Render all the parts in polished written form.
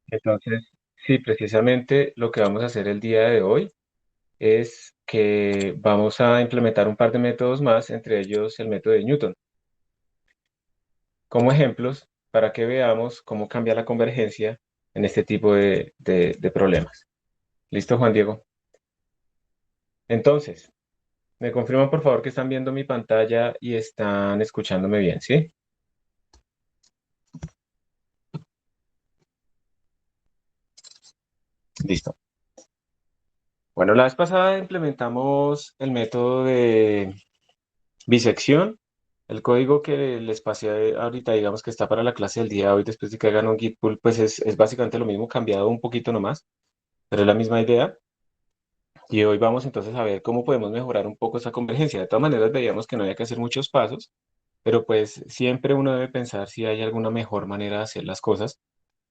Entonces, sí, precisamente lo que vamos a hacer el día de hoy es que vamos a implementar un par de métodos más, entre ellos el método de Newton, como ejemplos para que veamos cómo cambia la convergencia en este tipo de problemas. ¿Listo, Juan Diego? Entonces, me confirman por favor que están viendo mi pantalla y están escuchándome bien, ¿sí? Listo. Bueno, la vez pasada implementamos el método de bisección. El código que les pasé ahorita, digamos que está para la clase del día de hoy, después de que hagan un git pull, pues es básicamente lo mismo, cambiado un poquito nomás, pero es la misma idea. Y hoy vamos entonces a ver cómo podemos mejorar un poco esa convergencia. De todas maneras, veíamos que no había que hacer muchos pasos, pero pues siempre uno debe pensar si hay alguna mejor manera de hacer las cosas,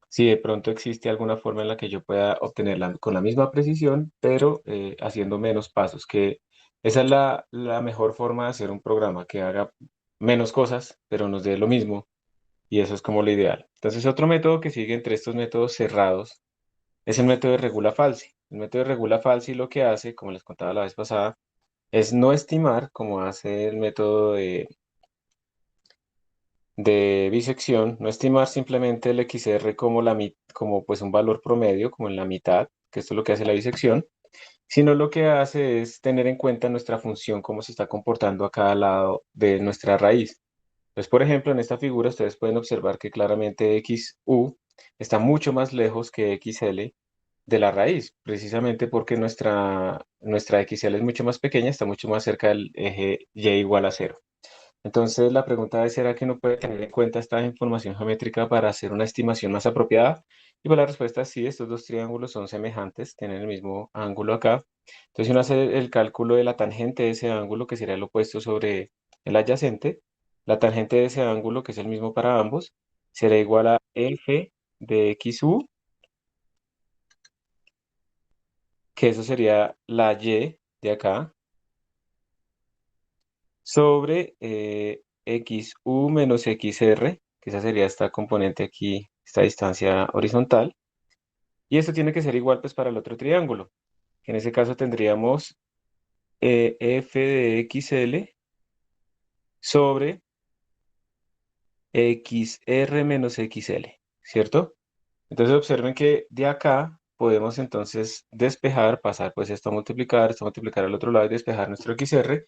si de pronto existe alguna forma en la que yo pueda obtenerla con la misma precisión, pero haciendo menos pasos, que esa es la mejor forma de hacer un programa, que haga menos cosas, pero nos dé lo mismo, y eso es como lo ideal. Entonces, otro método que sigue entre estos métodos cerrados es el método de regula falsi. El método de regula falsi lo que hace, como les contaba la vez pasada, es no estimar, como hace el método de bisección, no estimar simplemente el XR como, como pues un valor promedio, como en la mitad, que esto es lo que hace la bisección, sino lo que hace es tener en cuenta nuestra función, cómo se está comportando a cada lado de nuestra raíz. Entonces, por ejemplo, en esta figura ustedes pueden observar que claramente XU está mucho más lejos que XL de la raíz, precisamente porque nuestra XL es mucho más pequeña, está mucho más cerca del eje Y igual a cero. Entonces, la pregunta es, ¿será que uno puede tener en cuenta esta información geométrica para hacer una estimación más apropiada? Y pues la respuesta es sí, estos dos triángulos son semejantes, tienen el mismo ángulo acá. Entonces, si uno hace el cálculo de la tangente de ese ángulo, que sería el opuesto sobre el adyacente, la tangente de ese ángulo, que es el mismo para ambos, será igual a f de xu, que eso sería la y de acá, sobre XU menos XR, que esa sería esta componente aquí, esta distancia horizontal. Y esto tiene que ser igual pues para el otro triángulo. En ese caso tendríamos F de XL sobre XR menos XL, ¿cierto? Entonces observen que de acá podemos entonces despejar, pasar pues esto a multiplicar al otro lado y despejar nuestro XR.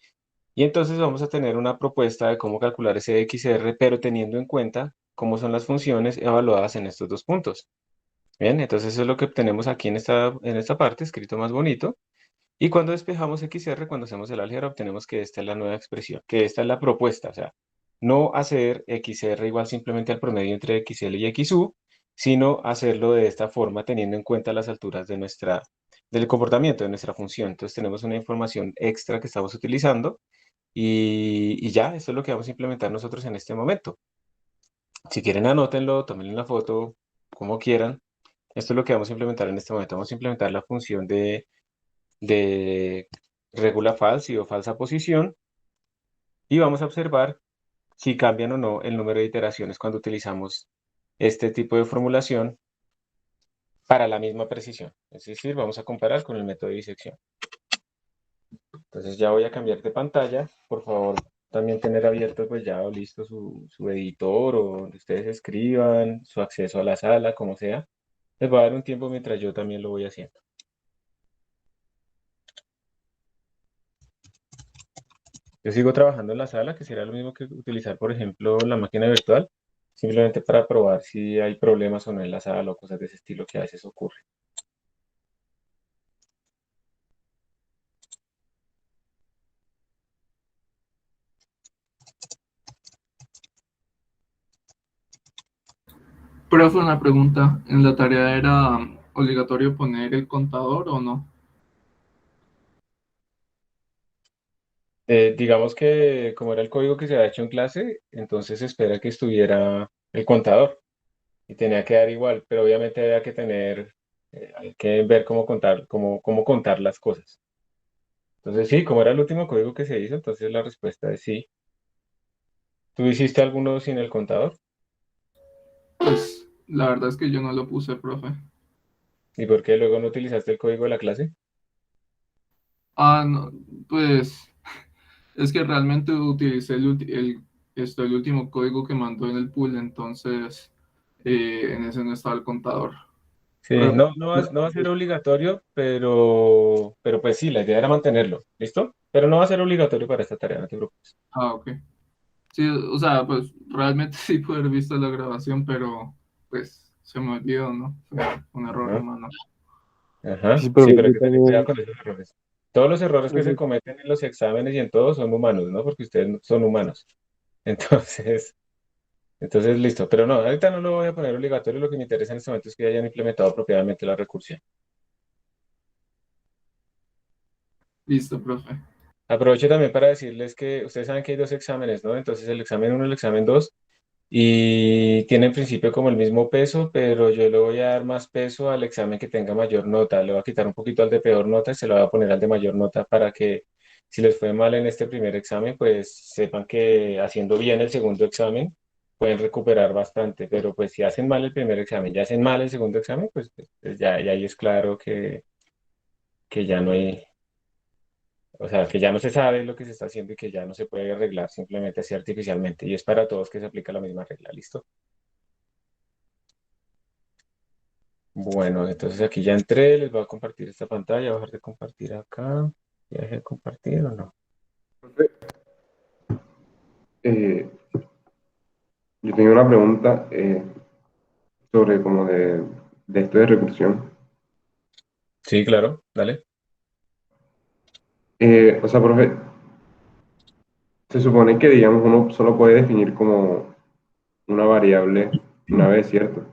Y entonces vamos a tener una propuesta de cómo calcular ese XR, pero teniendo en cuenta cómo son las funciones evaluadas en estos dos puntos. Bien, entonces eso es lo que obtenemos aquí en esta parte, escrito más bonito. Y cuando despejamos XR, cuando hacemos el álgebra, obtenemos que esta es la nueva expresión, que esta es la propuesta, o sea, no hacer XR igual simplemente al promedio entre XL y XU, sino hacerlo de esta forma, teniendo en cuenta las alturas del comportamiento de nuestra función. Entonces tenemos una información extra que estamos utilizando y ya, esto es lo que vamos a implementar nosotros en este momento. Si quieren, anótenlo, tomen una foto, como quieran. Esto es lo que vamos a implementar en este momento. Vamos a implementar la función de regula falsi o falsa posición y vamos a observar si cambian o no el número de iteraciones cuando utilizamos este tipo de formulación para la misma precisión. Es decir, vamos a comparar con el método de disección. Entonces ya voy a cambiar de pantalla. Por favor, también tener abierto pues ya o listo su editor o donde ustedes escriban, su acceso a la sala, como sea. Les voy a dar un tiempo mientras yo también lo voy haciendo. Yo sigo trabajando en la sala, que será lo mismo que utilizar, por ejemplo, la máquina virtual, simplemente para probar si hay problemas o no en la sala o cosas de ese estilo que a veces ocurre. Profe, una pregunta. ¿En la tarea era obligatorio poner el contador o no? Digamos que como era el código que se había hecho en clase, entonces se espera que estuviera el contador y tenía que dar igual, pero obviamente había que hay que ver cómo contar, cómo contar las cosas. Entonces sí, como era el último código que se hizo, entonces la respuesta es sí. ¿Tú hiciste alguno sin el contador? Pues La verdad es que yo no lo puse, profe. ¿Y por qué luego no utilizaste el código de la clase? Ah, no, pues es que realmente utilicé el último código que mandó en el pool, entonces en ese no estaba el contador. Sí, Pero, no va a ser obligatorio, pero pues sí, la idea era mantenerlo, ¿listo? Pero no va a ser obligatorio para esta tarea, no te preocupes. ok. Sí, o sea, pues realmente sí pude haber visto la grabación, pero pues se me olvidó, ¿no? Fue un error Ajá, humano. ajá, Sí, sí, profe, pero hay yo que tener cuidado también, con esos errores. Todos los errores que se profe, cometen en los exámenes y en todos son humanos, ¿no? Porque ustedes son humanos. Entonces, listo. Pero no, ahorita no lo voy a poner obligatorio. Lo que me interesa en este momento es que hayan implementado apropiadamente la recursión. Listo, profe. Aprovecho también para decirles que ustedes saben que hay dos exámenes, ¿no? Entonces, el examen uno y el examen 2 y tienen en principio como el mismo peso, pero yo le voy a dar más peso al examen que tenga mayor nota. Le voy a quitar un poquito al de peor nota y se lo voy a poner al de mayor nota para que si les fue mal en este primer examen, pues sepan que haciendo bien el segundo examen pueden recuperar bastante, pero pues si hacen mal el primer examen y hacen mal el segundo examen, pues ya ahí es claro que ya no hay, o sea, que ya no se sabe lo que se está haciendo y que ya no se puede arreglar simplemente así artificialmente. Y es para todos que se aplica la misma regla, ¿listo? Bueno, entonces aquí ya entré, les voy a compartir esta pantalla, voy a dejar de compartir acá. ¿Ya dejé de compartir o no? profe, eh, yo tenía una pregunta sobre como de esto de recursión. Sí, claro, dale. O sea, profe, se supone que, digamos, uno solo puede definir como una variable una vez, ¿cierto?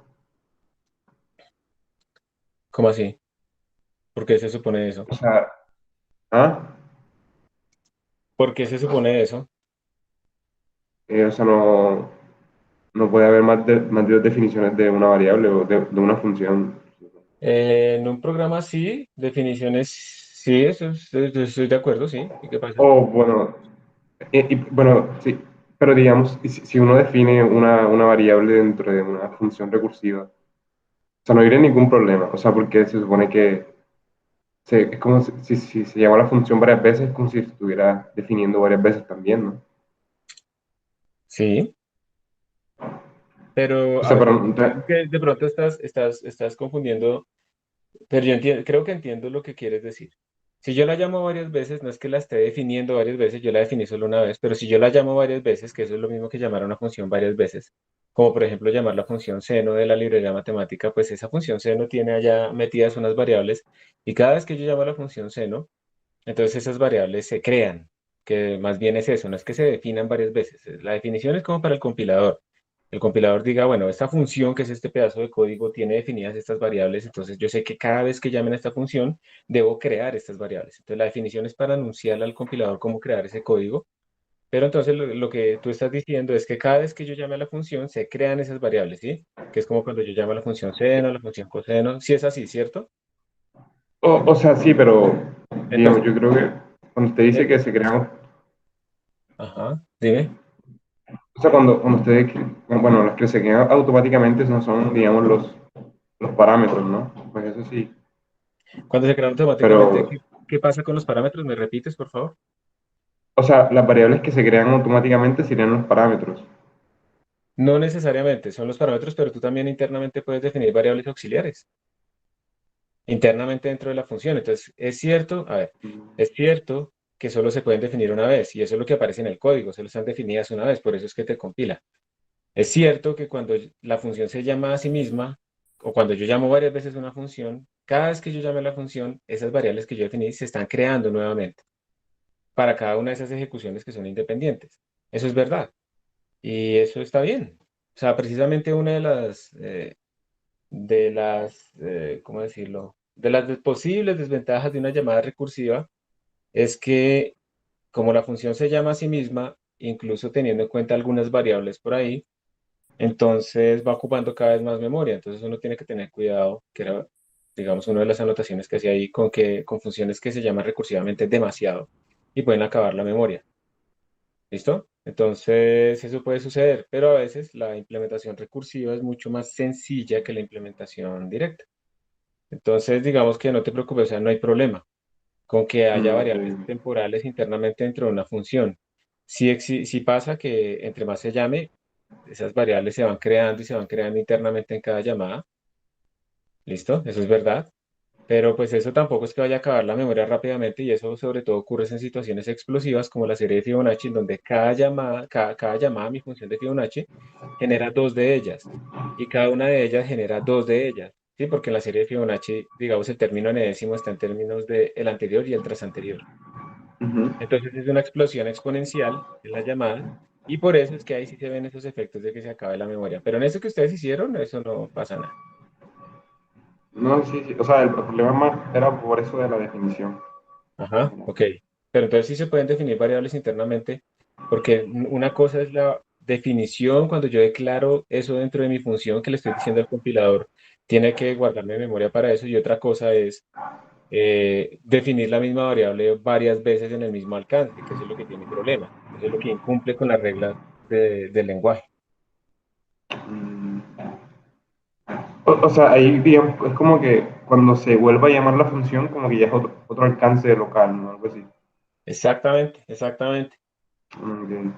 ¿Cómo así? ¿Por qué se supone eso? O sea, ¿ah? ¿Por qué se supone eso? O sea, no puede haber más de dos definiciones de una variable o de una función. En un programa sí, definiciones, sí, yo estoy de acuerdo, sí. ¿Y qué pasa? O bueno, bueno, sí, pero digamos, si uno define una variable dentro de una función recursiva, o sea, no habría ningún problema, o sea, porque se supone que es como si se llama la función varias veces, es como si estuviera definiendo varias veces también, ¿no? Sí, pero O a sea, ver, pero es que de pronto estás confundiendo. Pero yo entiendo, creo que entiendo lo que quieres decir. Si yo la llamo varias veces, no es que la esté definiendo varias veces, yo la definí solo una vez, pero si yo la llamo varias veces, que eso es lo mismo que llamar a una función varias veces, como por ejemplo llamar la función seno de la librería matemática, pues esa función seno tiene allá metidas unas variables y cada vez que yo llamo a la función seno, entonces esas variables se crean, que más bien es eso, no es que se definan varias veces. La definición es como para el compilador. El compilador diga, bueno, esta función que es este pedazo de código tiene definidas estas variables, entonces yo sé que cada vez que llamen a esta función debo crear estas variables. Entonces la definición es para anunciarle al compilador cómo crear ese código, pero entonces lo que tú estás diciendo es que cada vez que yo llame a la función se crean esas variables, ¿sí? Que es como cuando yo llamo a la función seno, a la función coseno, si es así, ¿cierto? o sea, sí, pero digamos, Entonces, yo creo que cuando usted dice eh, que se crean, ajá, dime. o sea, cuando ustedes, bueno, los que se crean automáticamente no son, digamos, los parámetros, ¿no? Pues eso sí, Cuando se crean automáticamente, pero, ¿qué pasa con los parámetros? ¿Me repites, por favor? o sea, las variables que se crean automáticamente serían los parámetros. No necesariamente, son los parámetros, pero tú también internamente puedes definir variables auxiliares internamente dentro de la función. Entonces, es cierto, a ver, es cierto que solo se pueden definir una vez y eso es lo que aparece en el código, solo están definidas una vez, por eso es que te compila. Es cierto que cuando la función se llama a sí misma o cuando yo llamo varias veces una función, cada vez que yo llame a la función, esas variables que yo definí se están creando nuevamente para cada una de esas ejecuciones que son independientes. Eso es verdad. Y eso está bien. O sea, precisamente una ¿cómo decirlo? De las posibles desventajas de una llamada recursiva es que como la función se llama a sí misma, incluso teniendo en cuenta algunas variables por ahí, entonces va ocupando cada vez más memoria. Entonces uno tiene que tener cuidado, que era, digamos, una de las anotaciones que hacía ahí con funciones que se llaman recursivamente demasiado y pueden acabar la memoria. ¿Listo? Entonces, eso puede suceder, pero a veces la implementación recursiva es mucho más sencilla que la implementación directa. Entonces, digamos que no te preocupes, o sea, no hay problema con que haya Ok. variables temporales internamente dentro de una función. Si pasa que entre más se llame, esas variables se van creando y se van creando internamente en cada llamada. ¿Listo? Eso es verdad. Pero pues eso tampoco es que vaya a acabar la memoria rápidamente y eso sobre todo ocurre en situaciones explosivas como la serie de Fibonacci, en donde cada llamada, mi función de Fibonacci, genera dos de ellas y cada una de ellas genera dos de ellas. Sí, porque en la serie de Fibonacci, digamos, el término enésimo está en términos de el anterior y el tras anterior. Ujú. Entonces es una explosión exponencial en las llamadas y por eso es que ahí sí se ven esos efectos de que se acabe la memoria. Pero en eso que ustedes hicieron, eso no pasa nada. No, sí, sí. O sea, el problema más era por eso de la definición. Ajá, ok. Pero entonces sí se pueden definir variables internamente, porque una cosa es la definición cuando yo declaro eso dentro de mi función que le estoy diciendo al compilador, tiene que guardarme memoria para eso, y otra cosa es definir la misma variable varias veces en el mismo alcance, que eso es lo que tiene problema. Eso es lo que incumple con las reglas del lenguaje. Mm. O sea, ahí digamos, es como que cuando se vuelva a llamar la función, como que ya es otro alcance local, ¿no? Algo así. Exactamente, exactamente. Ok.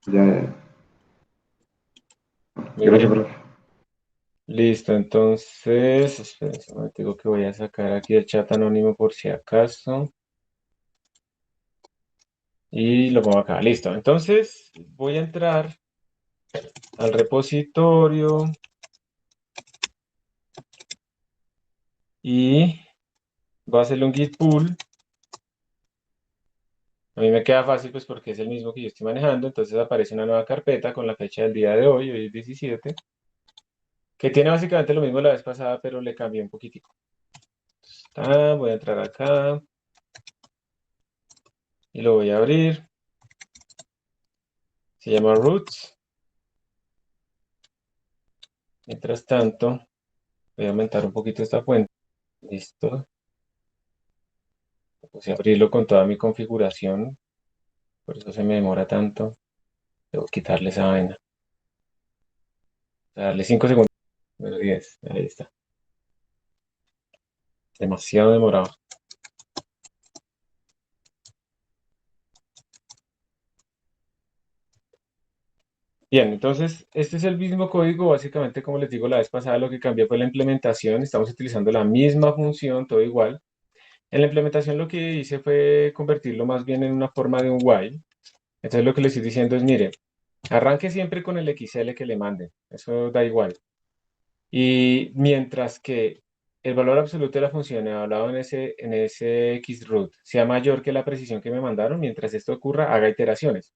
Ya, ya. Muy Gracias, bien. profe. Listo, entonces, espérense un momento, digo que voy a sacar aquí el chat anónimo por si acaso. Y lo pongo acá, listo. Entonces voy a entrar al repositorio y voy a hacerle un git pull. A mí me queda fácil pues porque es el mismo que yo estoy manejando. Entonces aparece una nueva carpeta con la fecha del día de hoy, hoy es 17, que tiene básicamente lo mismo la vez pasada, pero le cambié un poquitico. Voy a entrar acá y lo voy a abrir. Se llama roots. Mientras tanto, voy a aumentar un poquito esta fuente. Listo. Voy a abrirlo con toda mi configuración. Por eso se me demora tanto. Debo quitarle esa vaina. Darle 5 segundos. Bueno, 10. Ahí está. Demasiado demorado. Bien, entonces este es el mismo código. Básicamente, como les digo la vez pasada, lo que cambió fue la implementación. Estamos utilizando la misma función, todo igual. En la implementación lo que hice fue convertirlo más bien en una forma de un while. Entonces lo que les estoy diciendo es, mire, arranque siempre con el XL que le manden. Eso da igual. Y mientras que el valor absoluto de la función evaluado en ese xroot sea mayor que la precisión que me mandaron, mientras esto ocurra, haga iteraciones.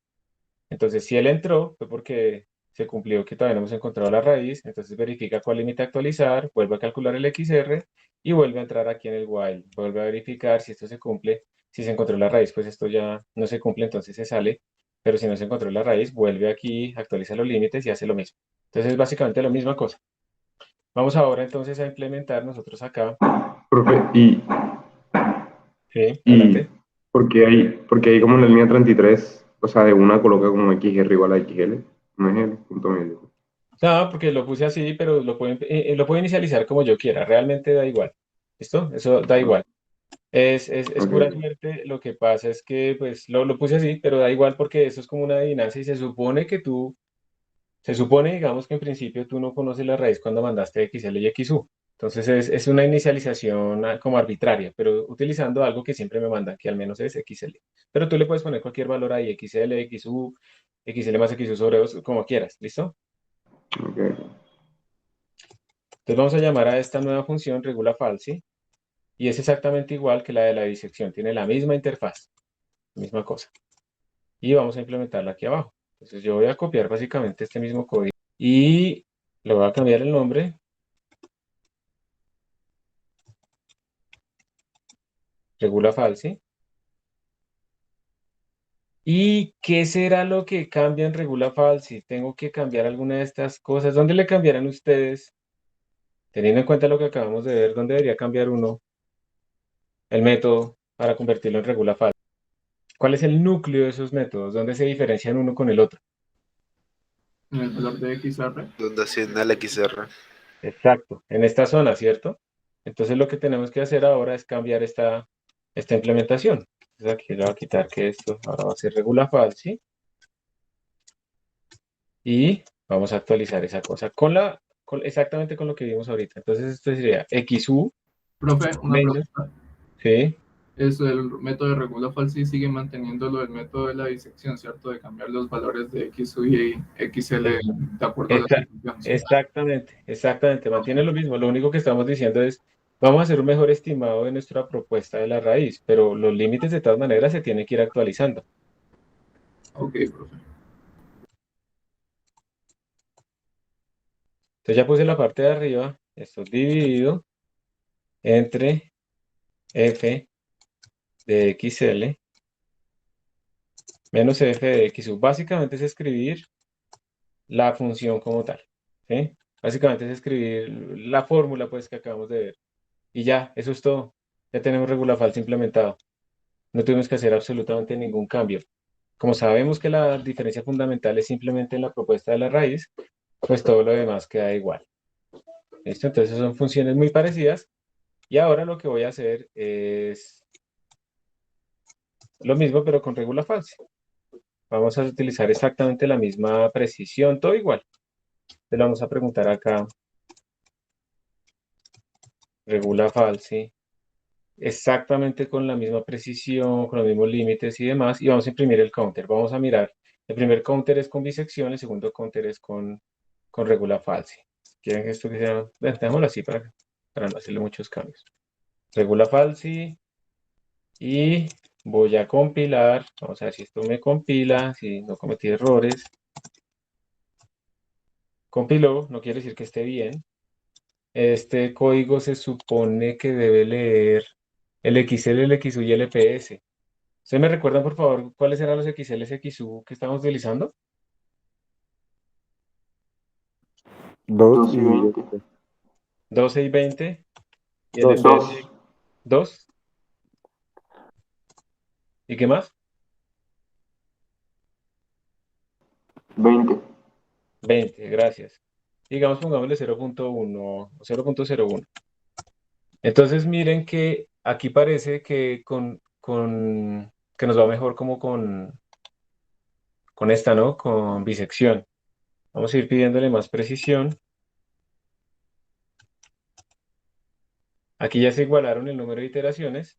Entonces, si él entró, fue porque se cumplió que todavía no hemos encontrado la raíz, entonces verifica cuál límite actualizar, vuelve a calcular el XR y vuelve a entrar aquí en el while, vuelve a verificar si esto se cumple. Si se encontró la raíz, pues esto ya no se cumple, entonces se sale, pero si no se encontró la raíz, vuelve aquí, actualiza los límites y hace lo mismo. Entonces es básicamente la misma cosa. Vamos ahora entonces a implementar nosotros acá. Profe, Sí, y adelante. porque hay como en la línea 33, o sea, de una coloca como XR igual a XL, no es el punto medio. No, porque lo puse así, pero lo puedo inicializar como yo quiera. Realmente da igual. ¿Listo? Eso da Ok, igual. Es ok, pura suerte. Lo que pasa es que pues lo puse así, pero da igual porque eso es como una adivinanza y se supone, digamos que en principio tú no conoces la raíz cuando mandaste XL y XU. Entonces es una inicialización como arbitraria, pero utilizando algo que siempre me manda, que al menos es XL. Pero tú le puedes poner cualquier valor ahí, XL, XU, XL más XU sobre 2, como quieras. ¿Listo? ok. Entonces vamos a llamar a esta nueva función regula falsi y es exactamente igual que la de la disección. Tiene la misma interfaz, misma cosa. Y vamos a implementarla aquí abajo. Entonces yo voy a copiar básicamente este mismo código y le voy a cambiar el nombre, regula falsi. ¿Y qué será lo que cambia en regula falsi? Tengo que cambiar alguna de estas cosas. ¿Dónde le cambiarán ustedes? Teniendo en cuenta lo que acabamos de ver, ¿dónde debería cambiar uno el método para convertirlo en regula falsi? ¿Cuál es el núcleo de esos métodos? ¿Dónde se diferencian uno con el otro? En el valor de XR. donde asigna el XR. Exacto, en esta zona, ¿cierto? Entonces lo que tenemos que hacer ahora es cambiar esta implementación. Entonces aquí le voy a quitar que esto ahora va a ser regula falsi y vamos a actualizar esa cosa exactamente con lo que vimos ahorita. Entonces esto sería XU Profe, una menos, pregunta. sí, El método de regula falsi sigue manteniendo lo del método de la disección, ¿cierto? De cambiar los valores de X, Y y XL de acuerdo a la Exa- situación, ¿sí? exactamente, mantiene lo mismo. Lo único que estamos diciendo es, vamos a hacer un mejor estimado de nuestra propuesta de la raíz, pero los límites de todas maneras se tienen que ir actualizando. Ok, profe. Entonces ya puse la parte de arriba, esto dividido entre f de xl menos f de xu. Básicamente es escribir la función como tal, ¿sí? Básicamente es escribir la fórmula pues que acabamos de ver. Y ya, eso es todo. Ya tenemos regula falsa implementado. No tuvimos que hacer absolutamente ningún cambio. Como sabemos que la diferencia fundamental es simplemente en la propuesta de la raíz, pues todo lo demás queda igual. ¿Listo? Entonces son funciones muy parecidas. Y ahora lo que voy a hacer es lo mismo, pero con regula falsa. Vamos a utilizar exactamente la misma precisión, todo igual. Le vamos a preguntar acá, regula falsi, exactamente con la misma precisión, con los mismos límites y demás, y vamos a imprimir el counter. Vamos a mirar, el primer counter es con bisección, el segundo counter es con regula falsi. ¿Quieren que esto que sea? Bueno, dejémoslo así para no hacerle muchos cambios. Regula falsi y voy a compilar, vamos a ver si esto me compila, si no cometí errores. Compiló, no quiere decir que esté bien. Este código se supone que debe leer el XL, el XU y el EPS. ¿Ustedes me recuerdan, por favor, cuáles eran los XL, XU que estábamos utilizando? 2 2 y y 20. 20. 12 y 20 y el 2. EPS 2. ¿Y qué más? 20. 20, gracias. Digamos, pongámosle 0.1 o 0.01. Entonces miren que aquí parece que que nos va mejor como con esta, ¿no? Con bisección. Vamos a ir pidiéndole más precisión. Aquí ya se igualaron el número de iteraciones.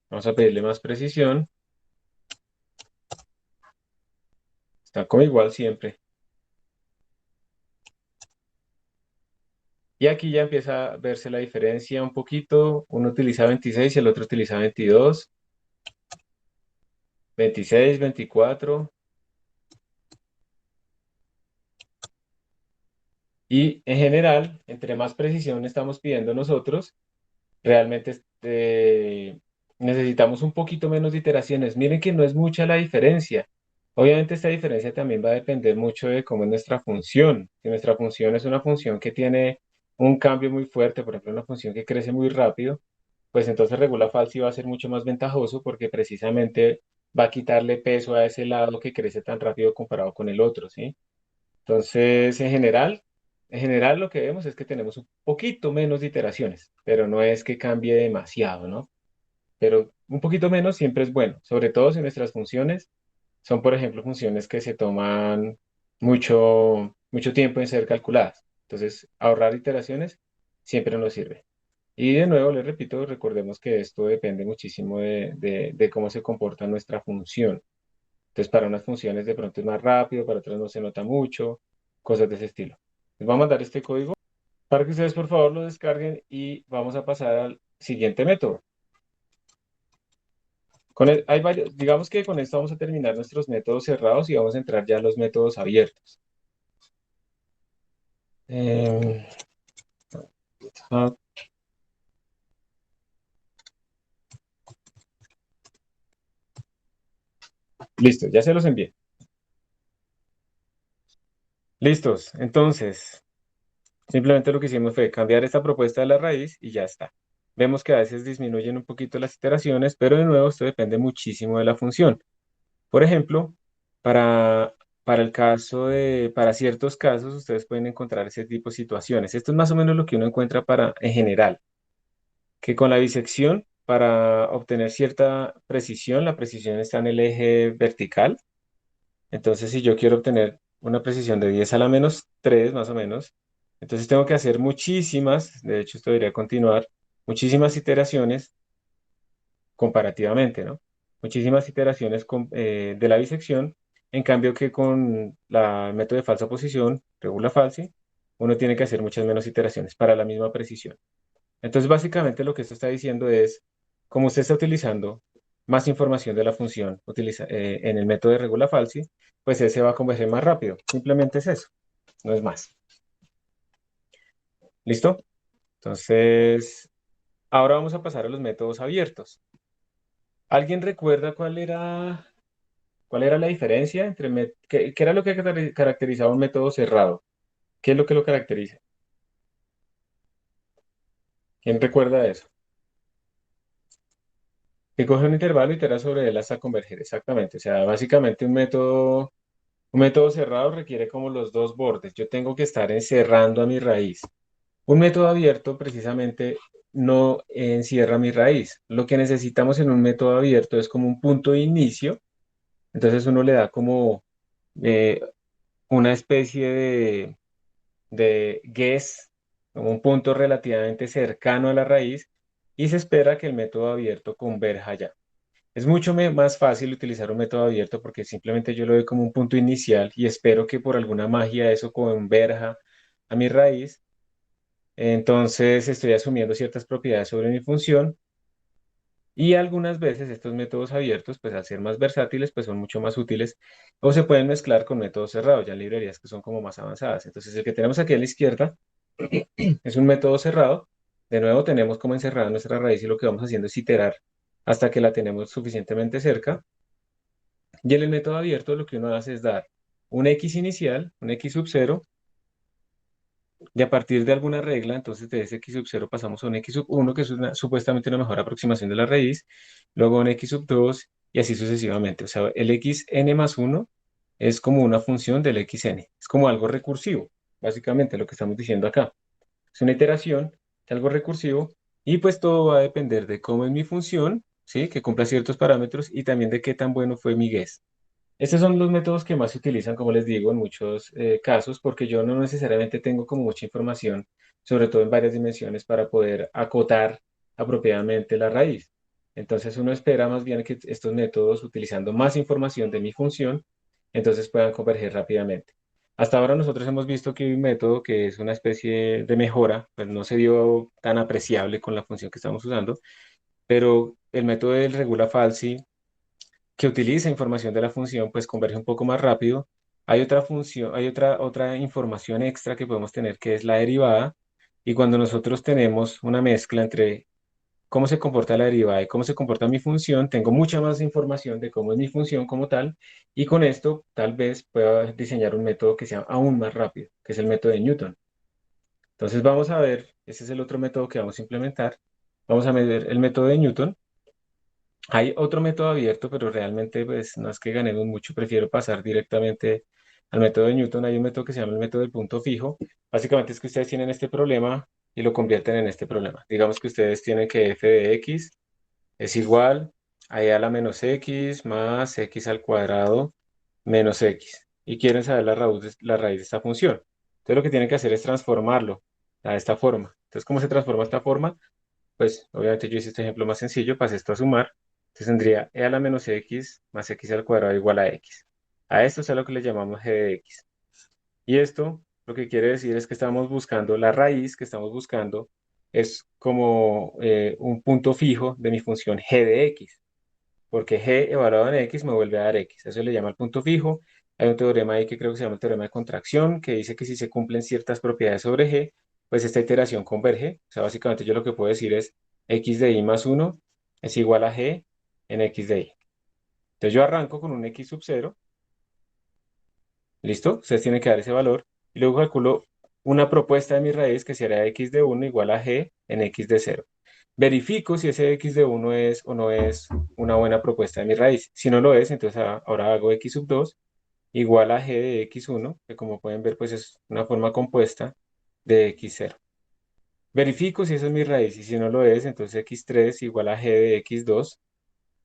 Vamos a pedirle más precisión. Está como igual siempre. Y aquí ya empieza a verse la diferencia un poquito. Uno utiliza 26 y el otro utiliza 22. 26, 24. Y en general, entre más precisión estamos pidiendo nosotros, realmente necesitamos un poquito menos de iteraciones. Miren que no es mucha la diferencia. Obviamente esta diferencia también va a depender mucho de cómo es nuestra función. Si nuestra función es una función que tiene un cambio muy fuerte, por ejemplo, una función que crece muy rápido, pues entonces regula falsi va a ser mucho más ventajoso porque precisamente va a quitarle peso a ese lado que crece tan rápido comparado con el otro, ¿sí? Entonces, en general lo que vemos es que tenemos un poquito menos de iteraciones, pero no es que cambie demasiado, ¿no? Pero un poquito menos siempre es bueno, sobre todo si nuestras funciones son, por ejemplo, funciones que se toman mucho tiempo en ser calculadas. Entonces, ahorrar iteraciones siempre nos sirve. Y de nuevo, les repito, recordemos que esto depende muchísimo de cómo se comporta nuestra función. Entonces, para unas funciones de pronto es más rápido, para otras no se nota mucho, cosas de ese estilo. Les voy a mandar este código para que ustedes por favor lo descarguen y vamos a pasar al siguiente método. Hay varios, digamos que con esto vamos a terminar nuestros métodos cerrados y vamos a entrar ya a los métodos abiertos. Eh, ah, listo, ya se los envié. Listos, entonces, simplemente lo que hicimos fue cambiar esta propuesta de la raíz y ya está. Vemos que a veces disminuyen un poquito las iteraciones, pero de nuevo esto depende muchísimo de la función. Por ejemplo, para, para ciertos casos, ustedes pueden encontrar ese tipo de situaciones. Esto es más o menos lo que uno encuentra en general, que con la bisección, para obtener cierta precisión, la precisión está en el eje vertical. Entonces, si yo quiero obtener una precisión de 10 a la menos 3 más o menos, entonces tengo que hacer muchísimas, de hecho esto debería continuar, muchísimas iteraciones comparativamente, ¿no? Muchísimas iteraciones de la bisección, en cambio que con el método de falsa posición, regula falsi, uno tiene que hacer muchas menos iteraciones para la misma precisión. Entonces, básicamente lo que esto está diciendo es, como usted está utilizando más información de la función en el método de regula falsi, pues ese va a converger más rápido. Simplemente es eso, no es más. ¿Listo? Entonces, ahora vamos a pasar a los métodos abiertos. ¿Alguien recuerda cuál era la diferencia entre qué era lo que caracterizaba un método cerrado? ¿Qué es lo que lo caracteriza? ¿Quién recuerda eso? Que coge un intervalo y itera sobre él hasta converger, exactamente. O sea, básicamente un método cerrado requiere como los dos bordes. Yo tengo que estar encerrando a mi raíz. Un método abierto precisamente no encierra mi raíz. Lo que necesitamos en un método abierto es como un punto de inicio. Entonces uno le da como eh, una especie de guess, como un punto relativamente cercano a la raíz, y se espera que el método abierto converja allá. Es mucho más fácil utilizar un método abierto porque simplemente yo lo doy como un punto inicial y espero que por alguna magia eso converja a mi raíz. Entonces estoy asumiendo ciertas propiedades sobre mi función y algunas veces estos métodos abiertos, pues al ser más versátiles, pues son mucho más útiles o se pueden mezclar con métodos cerrados, ya en librerías que son como más avanzadas. Entonces el que tenemos aquí a la izquierda es un método cerrado. De nuevo tenemos como encerrada nuestra raíz y lo que vamos haciendo es iterar hasta que la tenemos suficientemente cerca. Y en el método abierto lo que uno hace es dar un x inicial, un x sub 0, y a partir de alguna regla, entonces de ese x sub 0 pasamos a un x sub 1, que es supuestamente una mejor aproximación de la raíz, luego un x sub 2 y así sucesivamente. O sea, el xn más 1 es como una función del xn, es como algo recursivo, básicamente lo que estamos diciendo acá. Es una iteración de algo recursivo y pues todo va a depender de cómo es mi función, ¿sí? Que cumpla ciertos parámetros y también de qué tan bueno fue mi guess. Estos son los métodos que más se utilizan, como les digo, en muchos casos, porque yo no necesariamente tengo como mucha información, sobre todo en varias dimensiones, para poder acotar apropiadamente la raíz. Entonces uno espera más bien que estos métodos, utilizando más información de mi función, entonces puedan converger rápidamente. Hasta ahora nosotros hemos visto que hay un método que es una especie de mejora, pues no se dio tan apreciable con la función que estamos usando, pero el método del regula falsi que utiliza información de la función, pues converge un poco más rápido. Hay otra función, hay otra información extra que podemos tener que es la derivada. Y cuando nosotros tenemos una mezcla entre cómo se comporta la derivada y cómo se comporta mi función, tengo mucha más información de cómo es mi función como tal. Y con esto tal vez pueda diseñar un método que sea aún más rápido, que es el método de Newton. Entonces vamos a ver, ese es el otro método que vamos a implementar. Vamos a medir el método de Newton. Hay otro método abierto, pero realmente pues no es que ganemos mucho, prefiero pasar directamente al método de Newton. Hay un método que se llama el método del punto fijo. Básicamente es que ustedes tienen este problema y lo convierten en este problema. Digamos que ustedes tienen que f de x es igual a e a la menos x más x al cuadrado menos x. Y quieren saber la raíz de esta función. Entonces lo que tienen que hacer es transformarlo a esta forma. Entonces, ¿cómo se transforma esta forma? Pues obviamente yo hice este ejemplo más sencillo, pasé esto a sumar, entonces tendría e a la menos x más x al cuadrado igual a x. A esto es a lo que le llamamos g de x. Y esto lo que quiere decir es que estamos buscando la raíz que estamos buscando es como un punto fijo de mi función g de x, porque g evaluado en x me vuelve a dar x. Eso le llama el punto fijo. Hay un teorema ahí que creo que se llama el teorema de contracción, que dice que si se cumplen ciertas propiedades sobre g, pues esta iteración converge. O sea, básicamente yo lo que puedo decir es x de y más 1 es igual a g en x de y. Entonces yo arranco con un x sub 0, ¿listo? Ustedes tienen que dar ese valor, y luego calculo una propuesta de mi raíz que será x de 1 igual a g en x de 0. verifico si ese x de 1 es o no es una buena propuesta de mi raíz. Si no lo es, entonces ahora hago x sub 2 igual a g de x1, que como pueden ver, pues es una forma compuesta de x0. Verifico si esa es mi raíz y si no lo es, entonces x3 igual a g de x2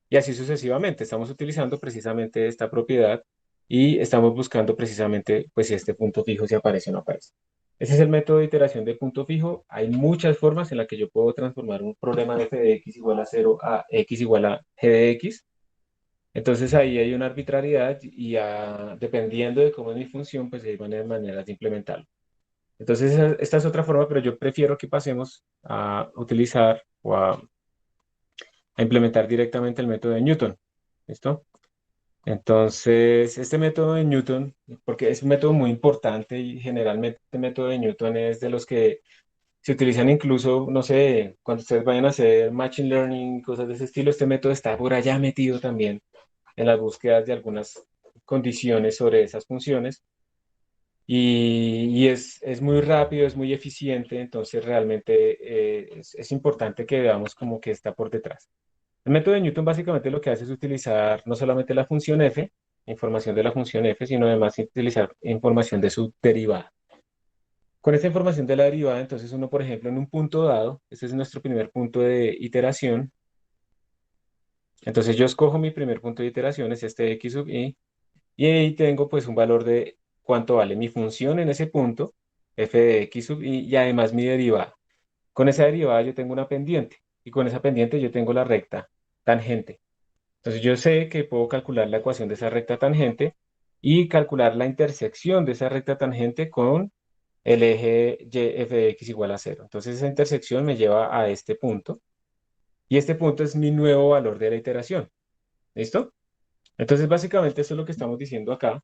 y así sucesivamente. Estamos utilizando precisamente esta propiedad y estamos buscando precisamente pues si este punto fijo se aparece o no aparece. Ese es el método de iteración de punto fijo. Hay muchas formas en las que yo puedo transformar un problema de f de x igual a 0 a x igual a g de x. Entonces ahí hay una arbitrariedad y dependiendo de cómo es mi función, pues hay maneras de implementarlo. Entonces esta es otra forma, pero yo prefiero que pasemos a utilizar o a implementar directamente el método de Newton. ¿Listo? Entonces, este método de Newton, porque es un método muy importante y generalmente este método de Newton es de los que se utilizan incluso, no sé, cuando ustedes vayan a hacer Machine Learning, cosas de ese estilo, este método está por allá metido también en las búsquedas de algunas condiciones sobre esas funciones y es muy rápido, es muy eficiente, entonces realmente es importante que veamos como que está por detrás. El método de Newton básicamente lo que hace es utilizar no solamente la función f, información de la función f, sino además utilizar información de su derivada. Con esta información de la derivada, entonces uno, por ejemplo, en un punto dado, este es nuestro primer punto de iteración, entonces yo escojo mi primer punto de iteración, es este x sub i, y ahí tengo pues un valor de cuánto vale mi función en ese punto, f de x sub i, y además mi derivada. Con esa derivada yo tengo una pendiente, y con esa pendiente yo tengo la recta tangente. Entonces yo sé que puedo calcular la ecuación de esa recta tangente y calcular la intersección de esa recta tangente con el eje y f de x igual a 0. Entonces esa intersección me lleva a este punto y este punto es mi nuevo valor de la iteración. ¿Listo? Entonces básicamente eso es lo que estamos diciendo acá.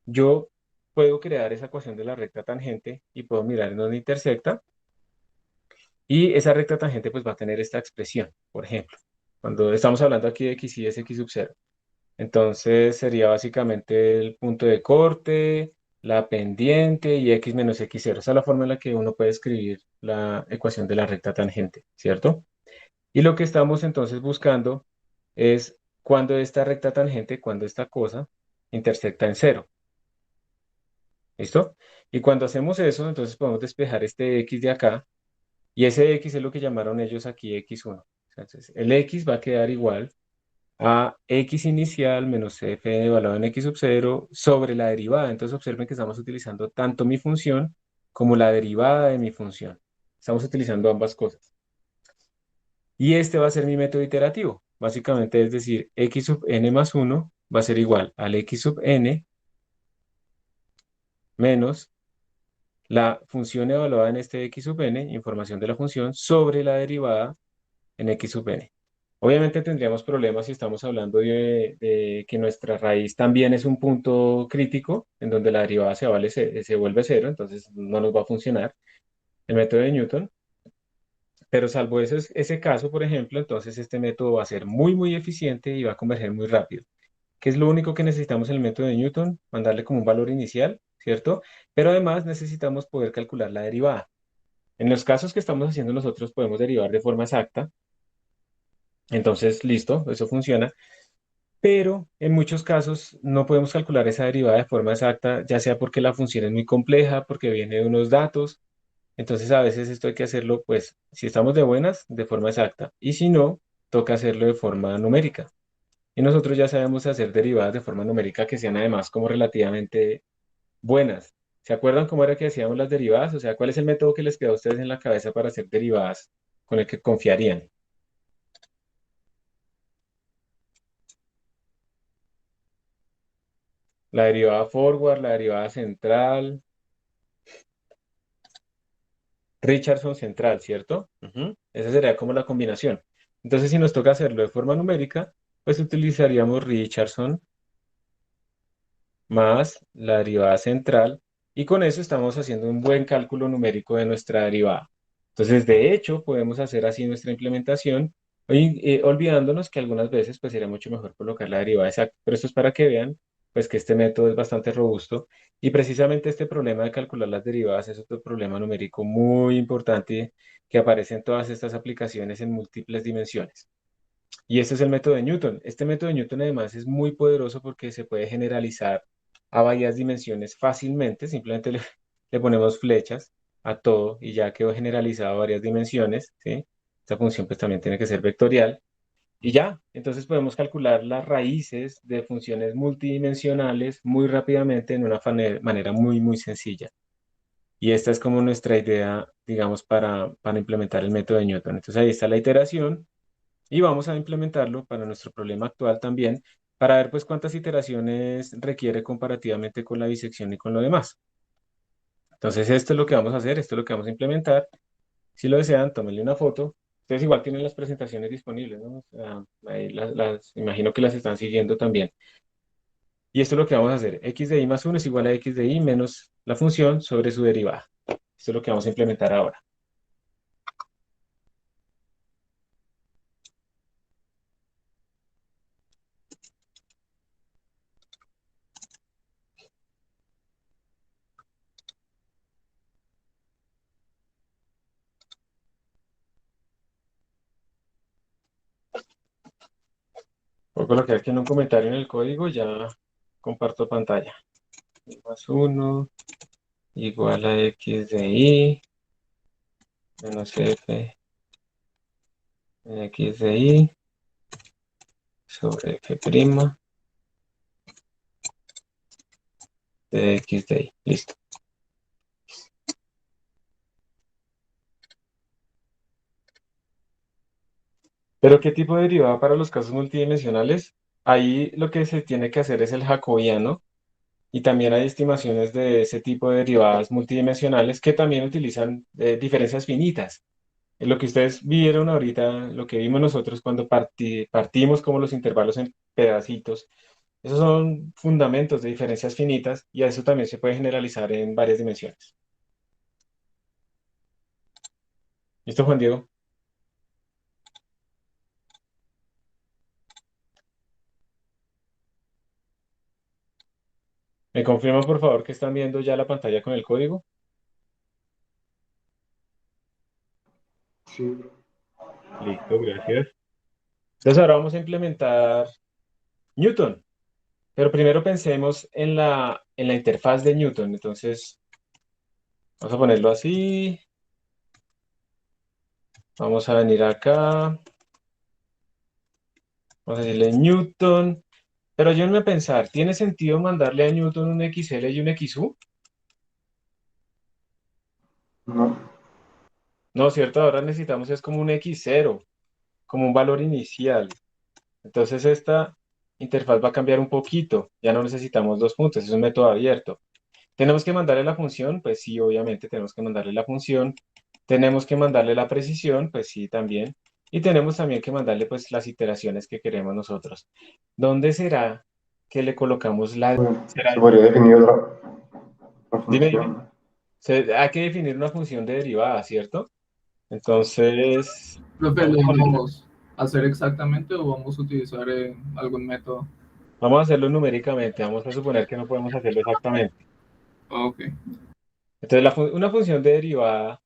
Yo puedo crear esa ecuación de la recta tangente y puedo mirar en dónde intersecta y esa recta tangente pues va a tener esta expresión, por ejemplo. Cuando estamos hablando aquí de x y es x sub 0. Entonces sería básicamente el punto de corte, la pendiente y x menos x0. Esa es la forma en la que uno puede escribir la ecuación de la recta tangente, ¿cierto? Y lo que estamos entonces buscando es cuando esta recta tangente, cuando esta cosa intersecta en cero. ¿Listo? Y cuando hacemos eso, entonces podemos despejar este x de acá y ese x es lo que llamaron ellos aquí x1. Entonces el x va a quedar igual a x inicial menos f evaluado en x sub 0 sobre la derivada. Entonces observen que estamos utilizando tanto mi función como la derivada de mi función. Estamos utilizando ambas cosas. Y este va a ser mi método iterativo. Básicamente es decir, x sub n más 1 va a ser igual al x sub n menos la función evaluada en este x sub n, información de la función, sobre la derivada en x sub n. Obviamente tendríamos problemas si estamos hablando de que nuestra raíz también es un punto crítico en donde la derivada se vuelve cero, entonces no nos va a funcionar el método de Newton. Pero salvo ese caso, por ejemplo, entonces este método va a ser muy eficiente y va a converger muy rápido. ¿Qué es lo único que necesitamos en el método de Newton? Mandarle como un valor inicial, ¿cierto? Pero además necesitamos poder calcular la derivada. En los casos que estamos haciendo nosotros podemos derivar de forma exacta. Entonces, listo, eso funciona. Pero en muchos casos no podemos calcular esa derivada de forma exacta, ya sea porque la función es muy compleja, porque viene de unos datos. Entonces a veces esto hay que hacerlo, pues, si estamos de buenas, de forma exacta. Y si no, toca hacerlo de forma numérica. Y nosotros ya sabemos hacer derivadas de forma numérica que sean además como relativamente buenas. ¿Se acuerdan cómo era que hacíamos las derivadas? O sea, ¿cuál es el método que les quedó a ustedes en la cabeza para hacer derivadas con el que confiarían? La derivada forward, la derivada central, Richardson central, ¿cierto? Ujú. Esa sería como la combinación. Entonces, si nos toca hacerlo de forma numérica, pues utilizaríamos Richardson más la derivada central y con eso estamos haciendo un buen cálculo numérico de nuestra derivada. Entonces, de hecho, podemos hacer así nuestra implementación, olvidándonos que algunas veces pues sería mucho mejor colocar la derivada exacta, pero esto es para que vean pues que este método es bastante robusto y precisamente este problema de calcular las derivadas es otro problema numérico muy importante que aparece en todas estas aplicaciones en múltiples dimensiones. Y este es el método de Newton. Este método de Newton además es muy poderoso porque se puede generalizar a varias dimensiones fácilmente. Simplemente le ponemos flechas a todo y ya quedó generalizado a varias dimensiones, ¿sí? Esta función pues también tiene que ser vectorial. Y ya, entonces podemos calcular las raíces de funciones multidimensionales muy rápidamente en una manera muy, muy sencilla. Y esta es como nuestra idea, digamos, para implementar el método de Newton. Entonces ahí está la iteración y vamos a implementarlo para nuestro problema actual también, para ver pues cuántas iteraciones requiere comparativamente con la disección y con lo demás. Entonces esto es lo que vamos a hacer, esto es lo que vamos a implementar. Si lo desean, tómenle una foto. Ustedes igual tienen las presentaciones disponibles, ¿no? O sea, ahí imagino que las están siguiendo también. Y esto es lo que vamos a hacer. X de y más 1 es igual a x de y menos la función sobre su derivada. Esto es lo que vamos a implementar ahora. Voy a colocar aquí en un comentario en el código, ya comparto pantalla. Y más 1 igual a x de y menos f de x de y sobre f' de x de y. Listo. Pero ¿qué tipo de derivada para los casos multidimensionales? Ahí lo que se tiene que hacer es el jacobiano y también hay estimaciones de ese tipo de derivadas multidimensionales que también utilizan diferencias finitas. Lo que ustedes vieron ahorita, lo que vimos nosotros cuando partimos como los intervalos en pedacitos, esos son fundamentos de diferencias finitas y a eso también se puede generalizar en varias dimensiones. ¿Listo, Juan Diego? ¿Me confirman por favor que están viendo ya la pantalla con el código? Sí. Listo, gracias. Entonces ahora vamos a implementar Newton, pero primero pensemos en la interfaz de Newton. Entonces vamos a ponerlo así, vamos a venir acá, vamos a decirle Newton, pero yo a pensar, ¿tiene sentido mandarle a Newton un XL y un XU? No. No, ¿cierto? Ahora necesitamos es como un X0, como un valor inicial. Entonces esta interfaz va a cambiar un poquito, ya no necesitamos dos puntos, es un método abierto. ¿Tenemos que mandarle la función? Pues sí, obviamente tenemos que mandarle la función. ¿Tenemos que mandarle la precisión? Pues sí, también. Y tenemos también que mandarle pues las iteraciones que queremos nosotros. ¿Dónde será que le colocamos la... Bueno, será... se podría definir otra Dime, dime. función. Hay que definir una función de derivada, ¿cierto? Entonces, Profe, vamos ¿lo a poner, vamos a hacer exactamente o vamos a utilizar algún método? vamos a hacerlo numéricamente. Vamos a suponer que no podemos hacerlo exactamente. Ok. Entonces, una función de derivada,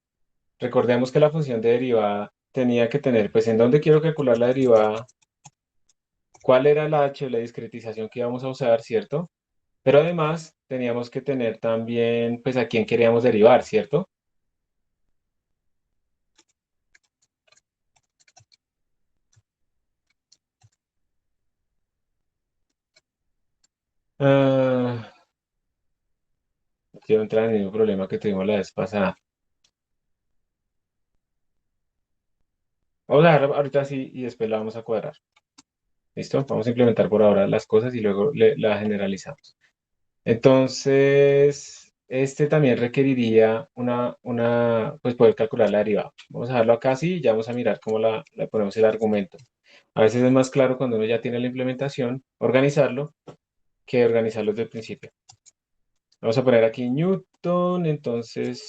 recordemos que la función de derivada tenía que tener, pues, ¿en dónde quiero calcular la derivada? ¿Cuál era la h, la discretización que íbamos a usar, ¿cierto? Pero además teníamos que tener también, pues, a quién queríamos derivar, ¿cierto? Ah, no quiero entrar en el mismo problema que tuvimos la vez pasada. Vamos a dejarlo ahorita así y después la vamos a cuadrar. ¿Listo? Vamos a implementar por ahora las cosas y luego la generalizamos. Entonces, este también requeriría pues poder calcular la derivada. Vamos a dejarlo acá así y ya vamos a mirar cómo le ponemos el argumento. A veces es más claro cuando uno ya tiene la implementación, organizarlo, que organizarlo desde el principio. Vamos a poner aquí Newton, entonces,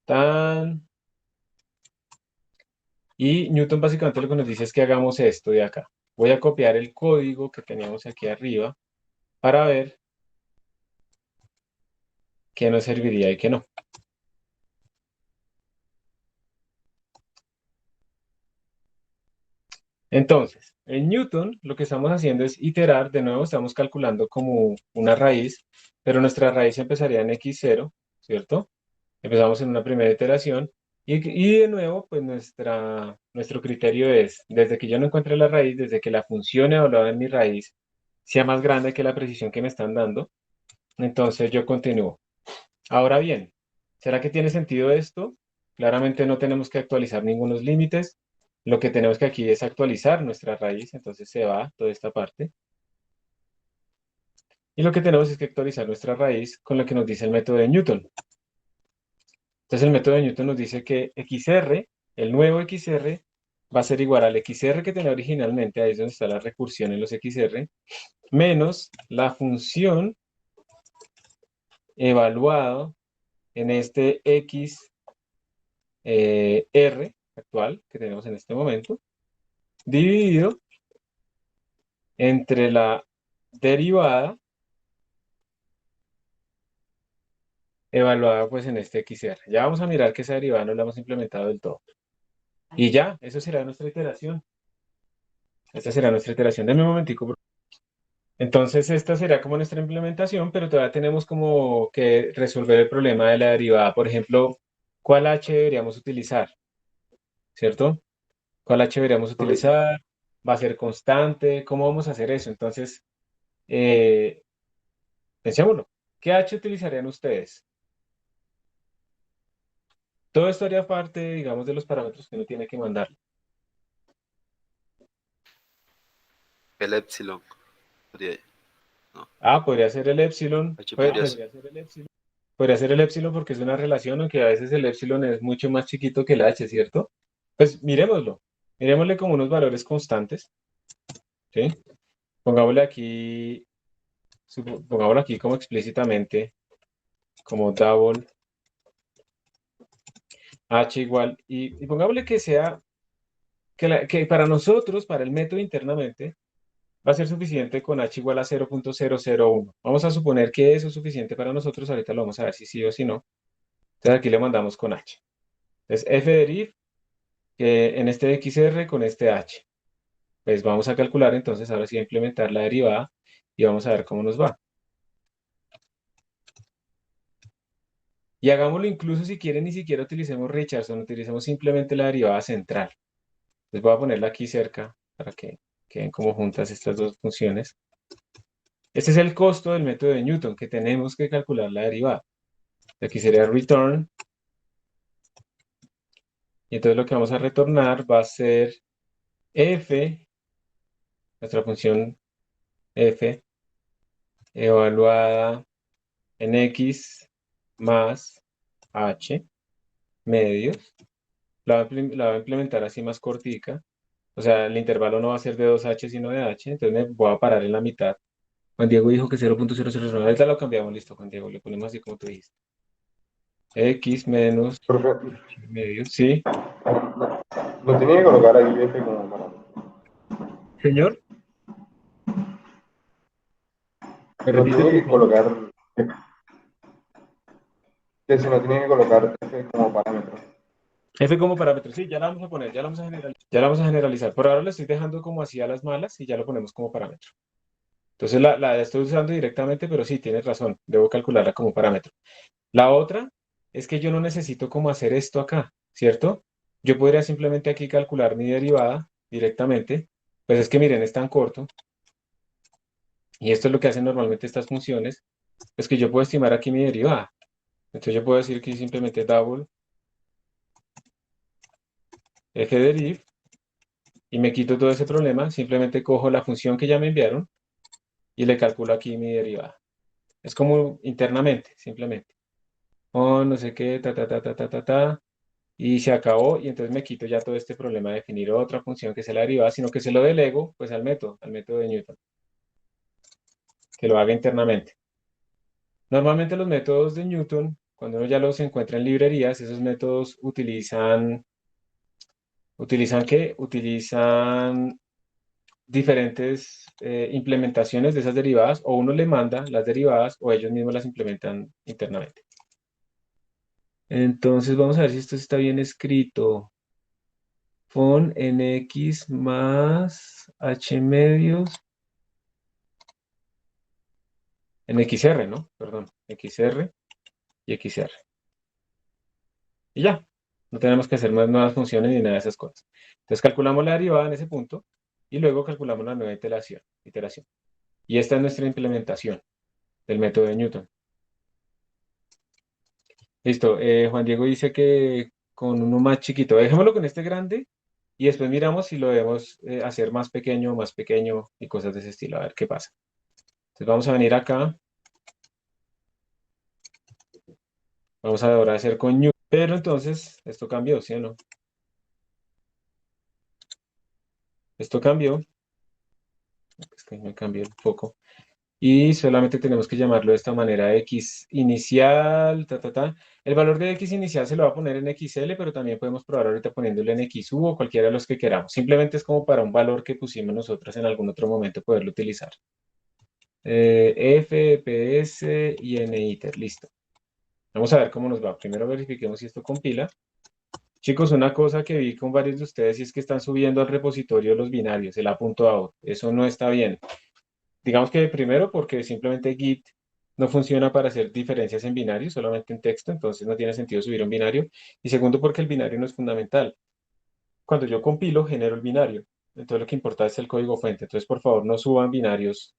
tan... Y Newton básicamente lo que nos dice es que hagamos esto de acá. Voy a copiar el código que teníamos aquí arriba para ver qué nos serviría y qué no. Entonces, en Newton lo que estamos haciendo es iterar, de nuevo estamos calculando como una raíz, pero nuestra raíz empezaría en x0, ¿cierto? Empezamos en una primera iteración y de nuevo, pues nuestro criterio es, desde que yo no encuentre la raíz, desde que la función evaluada en mi raíz sea más grande que la precisión que me están dando, entonces yo continúo. Ahora bien, ¿será que tiene sentido esto? Claramente no tenemos que actualizar ningunos límites. Lo que tenemos que aquí es actualizar nuestra raíz, entonces se va toda esta parte. Y lo que tenemos es que actualizar nuestra raíz con lo que nos dice el método de Newton. Entonces el método de Newton nos dice que XR, el nuevo XR, va a ser igual al XR que tenía originalmente, ahí es donde está la recursión en los XR, menos la función evaluado en este XR actual que tenemos en este momento, dividido entre la derivada evaluada pues en este XR. Ya vamos a mirar que esa derivada no la hemos implementado del todo. Y ya, eso será nuestra iteración. Esta será nuestra iteración. Deme un momentico. Entonces, esta será como nuestra implementación, pero todavía tenemos como que resolver el problema de la derivada. Por ejemplo, ¿cuál h deberíamos utilizar? ¿Cierto? ¿Cuál h deberíamos Ok. utilizar? ¿Va a ser constante? ¿Cómo vamos a hacer eso? Entonces, eh, pensémoslo. ¿Qué h utilizarían ustedes? Todo esto haría parte, digamos, de los parámetros que uno tiene que mandar. El epsilon. No, Podría ser el epsilon. H Pues, podría ser. podría ser el epsilon. Podría ser el epsilon porque es una relación, aunque a veces el epsilon es mucho más chiquito que el h, ¿cierto? Pues miremoslo. Miremosle como unos valores constantes, ¿sí? Pongámosle aquí, pongámoslo aquí como explícitamente, como double h igual, y pongámosle que sea, que para nosotros, para el método internamente, va a ser suficiente con h igual a 0.001. Vamos a suponer que eso es suficiente para nosotros, ahorita lo vamos a ver si sí o si no. Entonces aquí le mandamos con h. Entonces f de deriv en este XR con este H. Pues vamos a calcular entonces, ahora sí a implementar la derivada y vamos a ver cómo nos va. Y hagámoslo incluso si quieren, ni siquiera utilicemos Richardson, utilicemos simplemente la derivada central. Les voy a ponerla aquí cerca para que queden como juntas estas dos funciones. Este es el costo del método de Newton, que tenemos que calcular la derivada. Aquí sería return. Y entonces lo que vamos a retornar va a ser f, nuestra función f, evaluada en x más h medios. La voy a implementar así más cortica. O sea, el intervalo no va a ser de 2h sino de h. Entonces me voy a parar en la mitad. Juan Diego dijo que 0.009. Ahorita lo cambiamos, listo, Juan Diego. Le ponemos así como tú dijiste. X menos Profe, medios, sí. lo tenía que colocar ahí F como parámetro. Señor, ¿me No repite, tenía por que favor? colocar, que si no tenía que colocar F como parámetro. F como parámetro, sí, ya la vamos a poner, ya la vamos a generalizar. Por ahora lo estoy dejando como así a las malas y ya lo ponemos como parámetro. Entonces la estoy usando directamente, pero sí, tienes razón, debo calcularla como parámetro. La otra es que yo no necesito como hacer esto acá, ¿cierto? Yo podría simplemente aquí calcular mi derivada directamente. Pues es que miren, es tan corto. Y esto es lo que hacen normalmente estas funciones. Es que yo puedo estimar aquí mi derivada. Entonces yo puedo decir que simplemente double f deriv y me quito todo ese problema. Simplemente cojo la función que ya me enviaron y le calculo aquí mi derivada. Es como internamente, simplemente. Oh, no sé qué, y se acabó, y entonces me quito ya todo este problema de definir otra función que sea la derivada, sino que se lo delego pues al método de Newton, que lo haga internamente. Normalmente los métodos de Newton, cuando uno ya los encuentra en librerías, esos métodos ¿utilizan qué? Utilizan diferentes implementaciones de esas derivadas, o uno le manda las derivadas o ellos mismos las implementan internamente. Entonces vamos a ver si esto está bien escrito. Fon nx más h medios en xr, ¿no? Perdón, xr y xr. Y ya, no tenemos que hacer más nuevas funciones ni nada de esas cosas. Entonces calculamos la derivada en ese punto y luego calculamos la nueva iteración. Y esta es nuestra implementación del método de Newton. Listo, Juan Diego dice que con uno más chiquito, dejémoslo con este grande y después miramos si lo debemos hacer más pequeño y cosas de ese estilo, a ver qué pasa. Entonces vamos a venir acá, vamos a ahora hacer con Newton, pero entonces esto cambió, ¿sí o no? Esto cambió, es que me cambió el foco. Y solamente tenemos que llamarlo de esta manera, x inicial, El valor de x inicial se lo va a poner en xl, pero también podemos probar ahorita poniéndolo en xu o cualquiera de los que queramos. Simplemente es como para un valor que pusimos nosotros en algún otro momento poderlo utilizar. F, ps y niter, listo. Vamos a ver cómo nos va. Primero verifiquemos si esto compila. Chicos, una cosa que vi con varios de ustedes y es que están subiendo al repositorio los binarios, el a.out. Eso no está bien. Digamos que primero porque simplemente Git no funciona para hacer diferencias en binario, solamente en texto, entonces no tiene sentido subir un binario. Y segundo porque el binario no es fundamental. Cuando yo compilo, genero el binario. Entonces lo que importa es el código fuente. Entonces, por favor, no suban binarios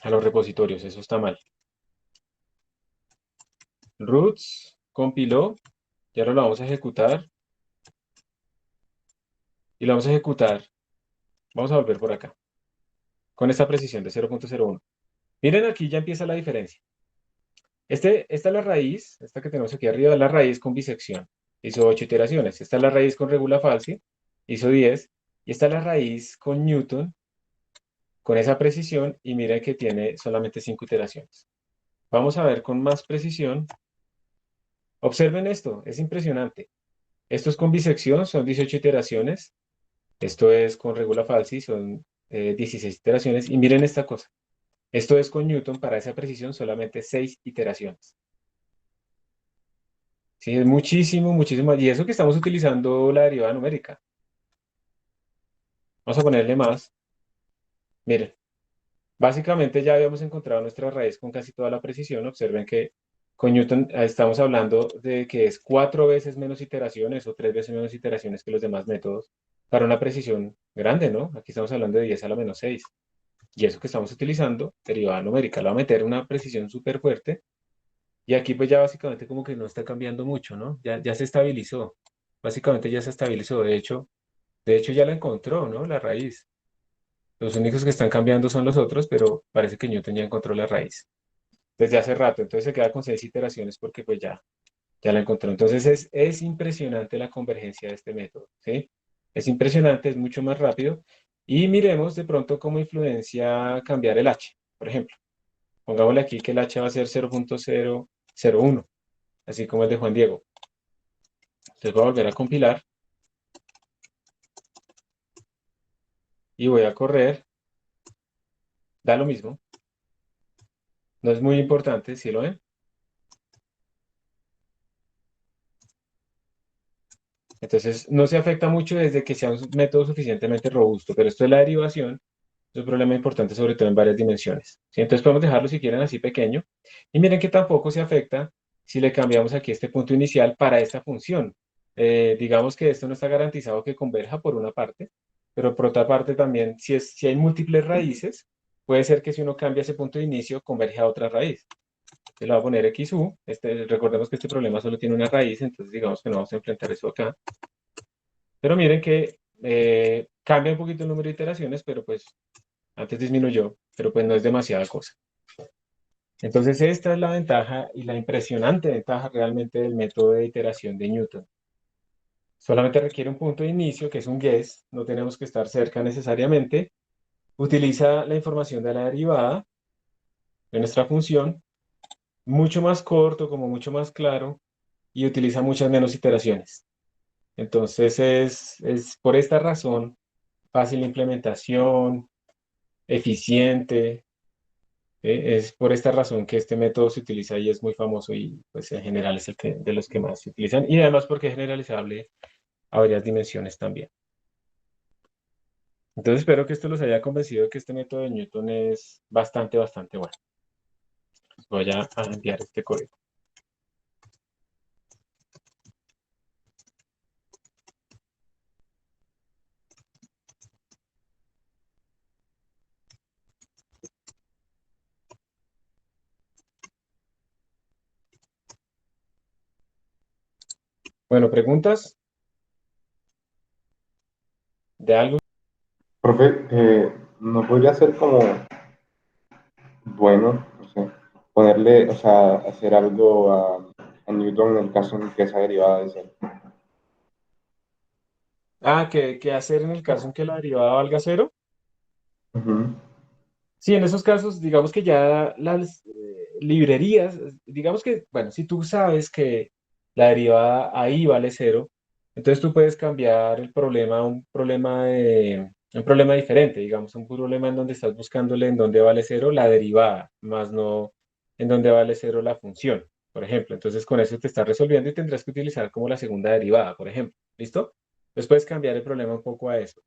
a los repositorios, eso está mal. Roots, compiló, y ahora lo vamos a ejecutar. Y lo vamos a ejecutar. Vamos a volver por acá. Con esta precisión de 0.01. Miren, aquí ya empieza la diferencia. Esta es la raíz, esta que tenemos aquí arriba, es la raíz con bisección. Hizo 8 iteraciones. Esta es la raíz con regula falsi, hizo 10. Y esta es la raíz con Newton, con esa precisión, y miren que tiene solamente 5 iteraciones. Vamos a ver con más precisión. Observen esto, es impresionante. Esto es con bisección, son 18 iteraciones. Esto es con regula falsi, son 16 iteraciones. Y miren esta cosa. Esto es con Newton, para esa precisión, solamente 6 iteraciones. Sí, es muchísimo. Y eso que estamos utilizando la derivada numérica. Vamos a ponerle más. Miren, básicamente ya habíamos encontrado nuestra raíz con casi toda la precisión. Observen que con Newton estamos hablando de que es 4 veces menos iteraciones o 3 veces menos iteraciones que los demás métodos para una precisión grande, ¿no? Aquí estamos hablando de 10 a la menos 6. Y eso que estamos utilizando, derivada numérica, lo va a meter una precisión súper fuerte. Y aquí pues ya básicamente como que no está cambiando mucho, ¿no? Ya se estabilizó. Básicamente ya se estabilizó. De hecho ya la encontró, ¿no? La raíz. Los únicos que están cambiando son los otros, pero parece que Newton ya encontró la raíz desde hace rato. Entonces se queda con 6 iteraciones porque pues ya la encontró. Entonces es impresionante la convergencia de este método, ¿sí? Es impresionante, es mucho más rápido. Y miremos de pronto cómo influencia cambiar el h. Por ejemplo, pongámosle aquí que el h va a ser 0.001, así como el de Juan Diego. Entonces voy a volver a compilar y voy a correr. Da lo mismo. No es muy importante, ¿sí lo ven? Entonces no se afecta mucho desde que sea un método suficientemente robusto, pero esto es la derivación, es un problema importante sobre todo en varias dimensiones, ¿sí? Entonces podemos dejarlo si quieren así pequeño. Y miren que tampoco se afecta si le cambiamos aquí este punto inicial para esta función. Digamos que esto no está garantizado que converja por una parte, pero por otra parte también, si hay múltiples raíces, puede ser que si uno cambia ese punto de inicio, converge a otra raíz. Le voy a poner XU. Recordemos que este problema solo tiene una raíz, entonces digamos que no vamos a enfrentar eso acá. Pero miren que cambia un poquito el número de iteraciones, pero pues antes disminuyó, pero pues no es demasiada cosa. Entonces esta es la ventaja y la impresionante ventaja realmente del método de iteración de Newton. Solamente requiere un punto de inicio, que es un guess, no tenemos que estar cerca necesariamente. Utiliza la información de la derivada de nuestra función, mucho más corto, como mucho más claro, y utiliza muchas menos iteraciones. Entonces es por esta razón fácil de implementación, eficiente. Es por esta razón que este método se utiliza y es muy famoso y pues en general es el que, de los que más se utilizan y además porque es generalizable a varias dimensiones también. Entonces espero que esto los haya convencido de que este método de Newton es bastante, bastante bueno. Voy a enviar este código. Bueno, ¿preguntas de algo? Profe, ¿no podría ser como bueno, no sé, ponerle, o sea, hacer algo a Newton en el caso en que esa derivada de cero? Ah, ¿qué hacer en el caso en que la derivada valga cero? Ujú. Sí, en esos casos, digamos que ya las librerías, digamos que, bueno, si tú sabes que la derivada ahí vale cero, entonces tú puedes cambiar el problema a un problema diferente, digamos, un problema en donde estás buscándole en dónde vale cero la derivada, más no en dónde vale cero la función, por ejemplo. Entonces con eso te estás resolviendo y tendrás que utilizar como la segunda derivada, por ejemplo. ¿Listo? Entonces puedes cambiar el problema un poco a eso.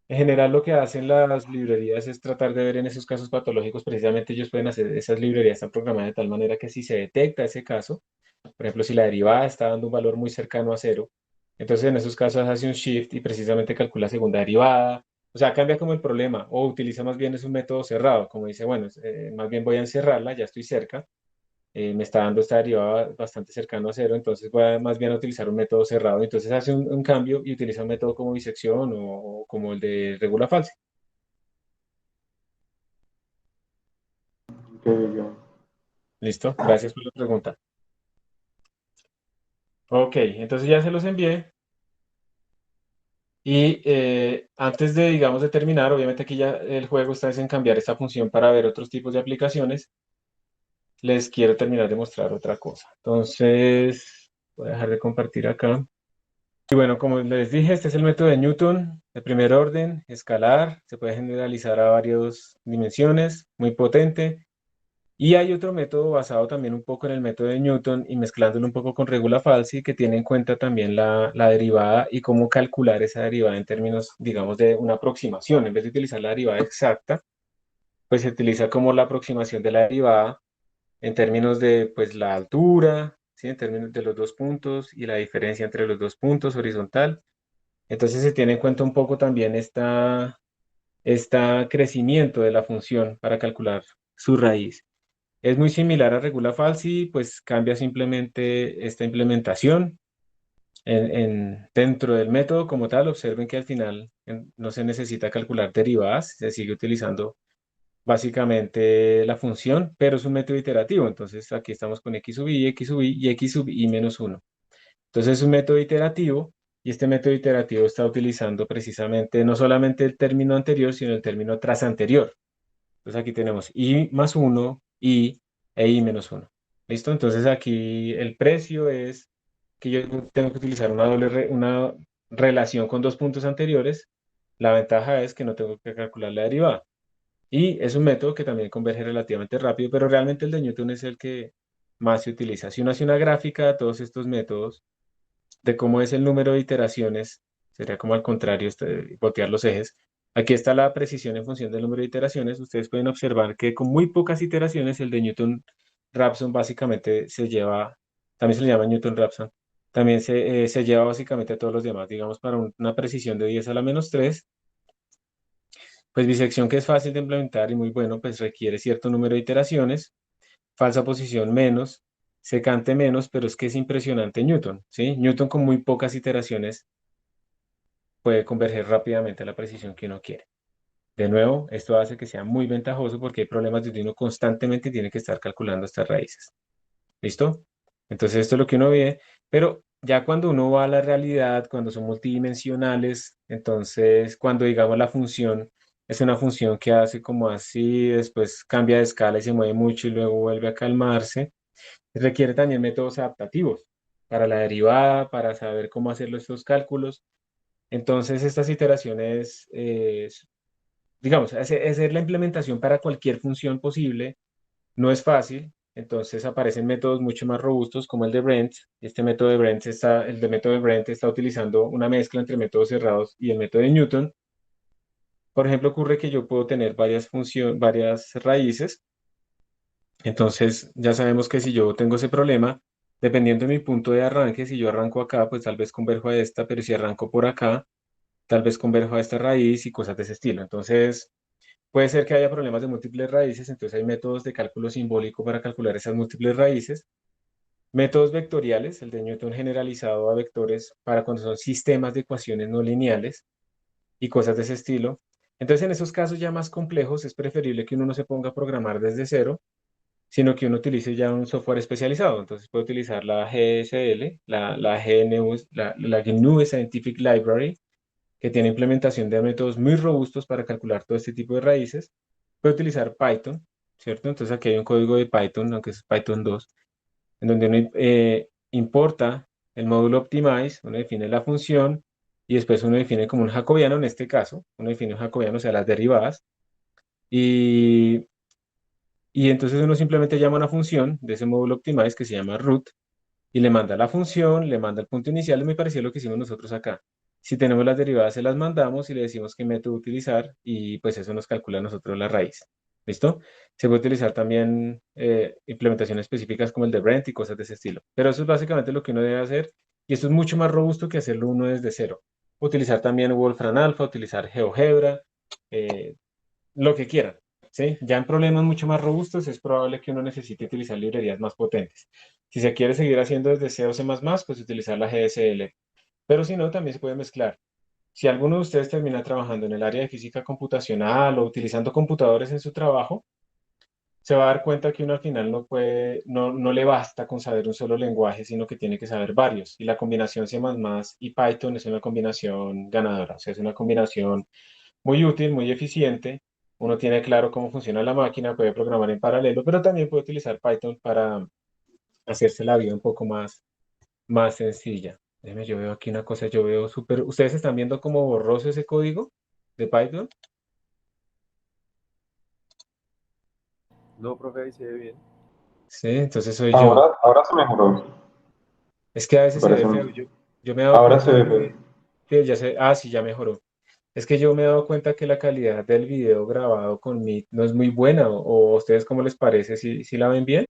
En general, lo que hacen las librerías es tratar de ver en esos casos patológicos, precisamente ellos pueden hacer, esas librerías están programadas de tal manera que si se detecta ese caso, por ejemplo, si la derivada está dando un valor muy cercano a cero, entonces en esos casos hace un shift y precisamente calcula segunda derivada, o sea, cambia como el problema, o utiliza más bien es un método cerrado, como dice, bueno, más bien voy a encerrarla, ya estoy cerca, me está dando esta derivada bastante cercano a cero, entonces voy a más bien a utilizar un método cerrado. Entonces hace un cambio y utiliza un método como bisección o como el de regula falsa. Que yo- ¿Listo? Gracias por la pregunta. Ok, entonces ya se los envié. Y antes de, digamos, de terminar, obviamente aquí ya el juego está es en cambiar esta función para ver otros tipos de aplicaciones. Les quiero terminar de mostrar otra cosa. Entonces, voy a dejar de compartir acá. Y bueno, como les dije, este es el método de Newton de primer orden, escalar, se puede generalizar a varias dimensiones, muy potente. Y hay otro método basado también un poco en el método de Newton y mezclándolo un poco con regula falsi, que tiene en cuenta también la derivada y cómo calcular esa derivada en términos, digamos, de una aproximación. En vez de utilizar la derivada exacta, pues se utiliza como la aproximación de la derivada en términos de pues la altura, ¿sí? En términos de los dos puntos y la diferencia entre los dos puntos horizontal. Entonces se tiene en cuenta un poco también esta crecimiento de la función para calcular su raíz. Es muy similar a regula falsi, pues cambia simplemente esta implementación dentro del método como tal. Observen que al final no se necesita calcular derivadas, se sigue utilizando básicamente la función, pero es un método iterativo. Entonces aquí estamos con x sub i, x sub i y x sub i menos 1. Entonces es un método iterativo y este método iterativo está utilizando precisamente no solamente el término anterior, sino el término tras anterior. Entonces aquí tenemos i más 1, i e i menos 1. ¿Listo? Entonces aquí el precio es que yo tengo que utilizar una relación con dos puntos anteriores. La ventaja es que no tengo que calcular la derivada. Y es un método que también converge relativamente rápido, pero realmente el de Newton es el que más se utiliza. Si uno hace una gráfica de todos estos métodos, de cómo es el número de iteraciones, sería como al contrario, voltear los ejes. Aquí está la precisión en función del número de iteraciones. Ustedes pueden observar que con muy pocas iteraciones el de Newton-Raphson básicamente se lleva, también se le llama Newton-Raphson, también se lleva básicamente a todos los demás. Digamos, para una precisión de 10 a la menos 3, pues bisección que es fácil de implementar y muy bueno, pues requiere cierto número de iteraciones. Falsa posición menos, secante menos, pero es que es impresionante Newton, ¿sí? Newton con muy pocas iteraciones puede converger rápidamente a la precisión que uno quiere. De nuevo, esto hace que sea muy ventajoso porque hay problemas donde uno constantemente tiene que estar calculando estas raíces. ¿Listo? Entonces esto es lo que uno ve, pero ya cuando uno va a la realidad, cuando son multidimensionales, entonces cuando digamos la función es una función que hace como así, después cambia de escala y se mueve mucho y luego vuelve a calmarse, requiere también métodos adaptativos para la derivada, para saber cómo hacer estos cálculos. Entonces, estas iteraciones, digamos, hacer la implementación para cualquier función posible no es fácil. Entonces aparecen métodos mucho más robustos como el de Brent. El de método de Brent está utilizando una mezcla entre métodos cerrados y el método de Newton. Por ejemplo, ocurre que yo puedo tener varias raíces. Entonces, ya sabemos que si yo tengo ese problema, dependiendo de mi punto de arranque, si yo arranco acá, pues tal vez converjo a esta, pero si arranco por acá, tal vez converjo a esta raíz y cosas de ese estilo. Entonces, puede ser que haya problemas de múltiples raíces, entonces hay métodos de cálculo simbólico para calcular esas múltiples raíces. Métodos vectoriales, el de Newton generalizado a vectores para cuando son sistemas de ecuaciones no lineales y cosas de ese estilo. Entonces, en esos casos ya más complejos, es preferible que uno no se ponga a programar desde cero, sino que uno utilice ya un software especializado. Entonces, puede utilizar la GSL, la GNU, la GNU Scientific Library, que tiene implementación de métodos muy robustos para calcular todo este tipo de raíces. Puede utilizar Python, ¿cierto? Entonces, aquí hay un código de Python, aunque es Python 2 en donde uno importa el módulo optimize, uno define la función y después uno define como un jacobiano, en este caso, uno define un jacobiano, o sea, las derivadas, y, y entonces uno simplemente llama una función de ese módulo optimize que se llama root y le manda la función, le manda el punto inicial, me pareció lo que hicimos nosotros acá. Si tenemos las derivadas, se las mandamos y le decimos qué método utilizar y pues eso nos calcula a nosotros la raíz. ¿Listo? Se puede utilizar también implementaciones específicas como el de Brent y cosas de ese estilo. Pero eso es básicamente lo que uno debe hacer y esto es mucho más robusto que hacerlo uno desde cero. Utilizar también Wolfram Alpha, utilizar GeoGebra, eh, lo que quieran. ¿Sí? Ya en problemas mucho más robustos es probable que uno necesite utilizar librerías más potentes. Si se quiere seguir haciendo desde C o C++, pues utilizar la GSL. Pero si no, también se puede mezclar. Si alguno de ustedes termina trabajando en el área de física computacional o utilizando computadores en su trabajo, se va a dar cuenta que uno al final no puede, no le basta con saber un solo lenguaje, sino que tiene que saber varios. Y la combinación C++ y Python es una combinación ganadora. O sea, es una combinación muy útil, muy eficiente. Uno tiene claro cómo funciona la máquina, puede programar en paralelo, pero también puede utilizar Python para hacerse la vida un poco más sencilla. Déjeme, yo veo aquí una cosa, yo veo súper... ¿Ustedes están viendo como borroso ese código de Python? No, profe, ahí se ve bien. Sí, entonces soy yo. Ahora se mejoró, Es que a me veces se ve parece. feo. Yo me he dado Ahora se cuenta ve que... bien. Sí, ya sé, sí, ya mejoró. Es que yo me he dado cuenta que la calidad del video grabado con Meet no es muy buena. ¿O a ustedes cómo les parece? ¿Si la ven bien?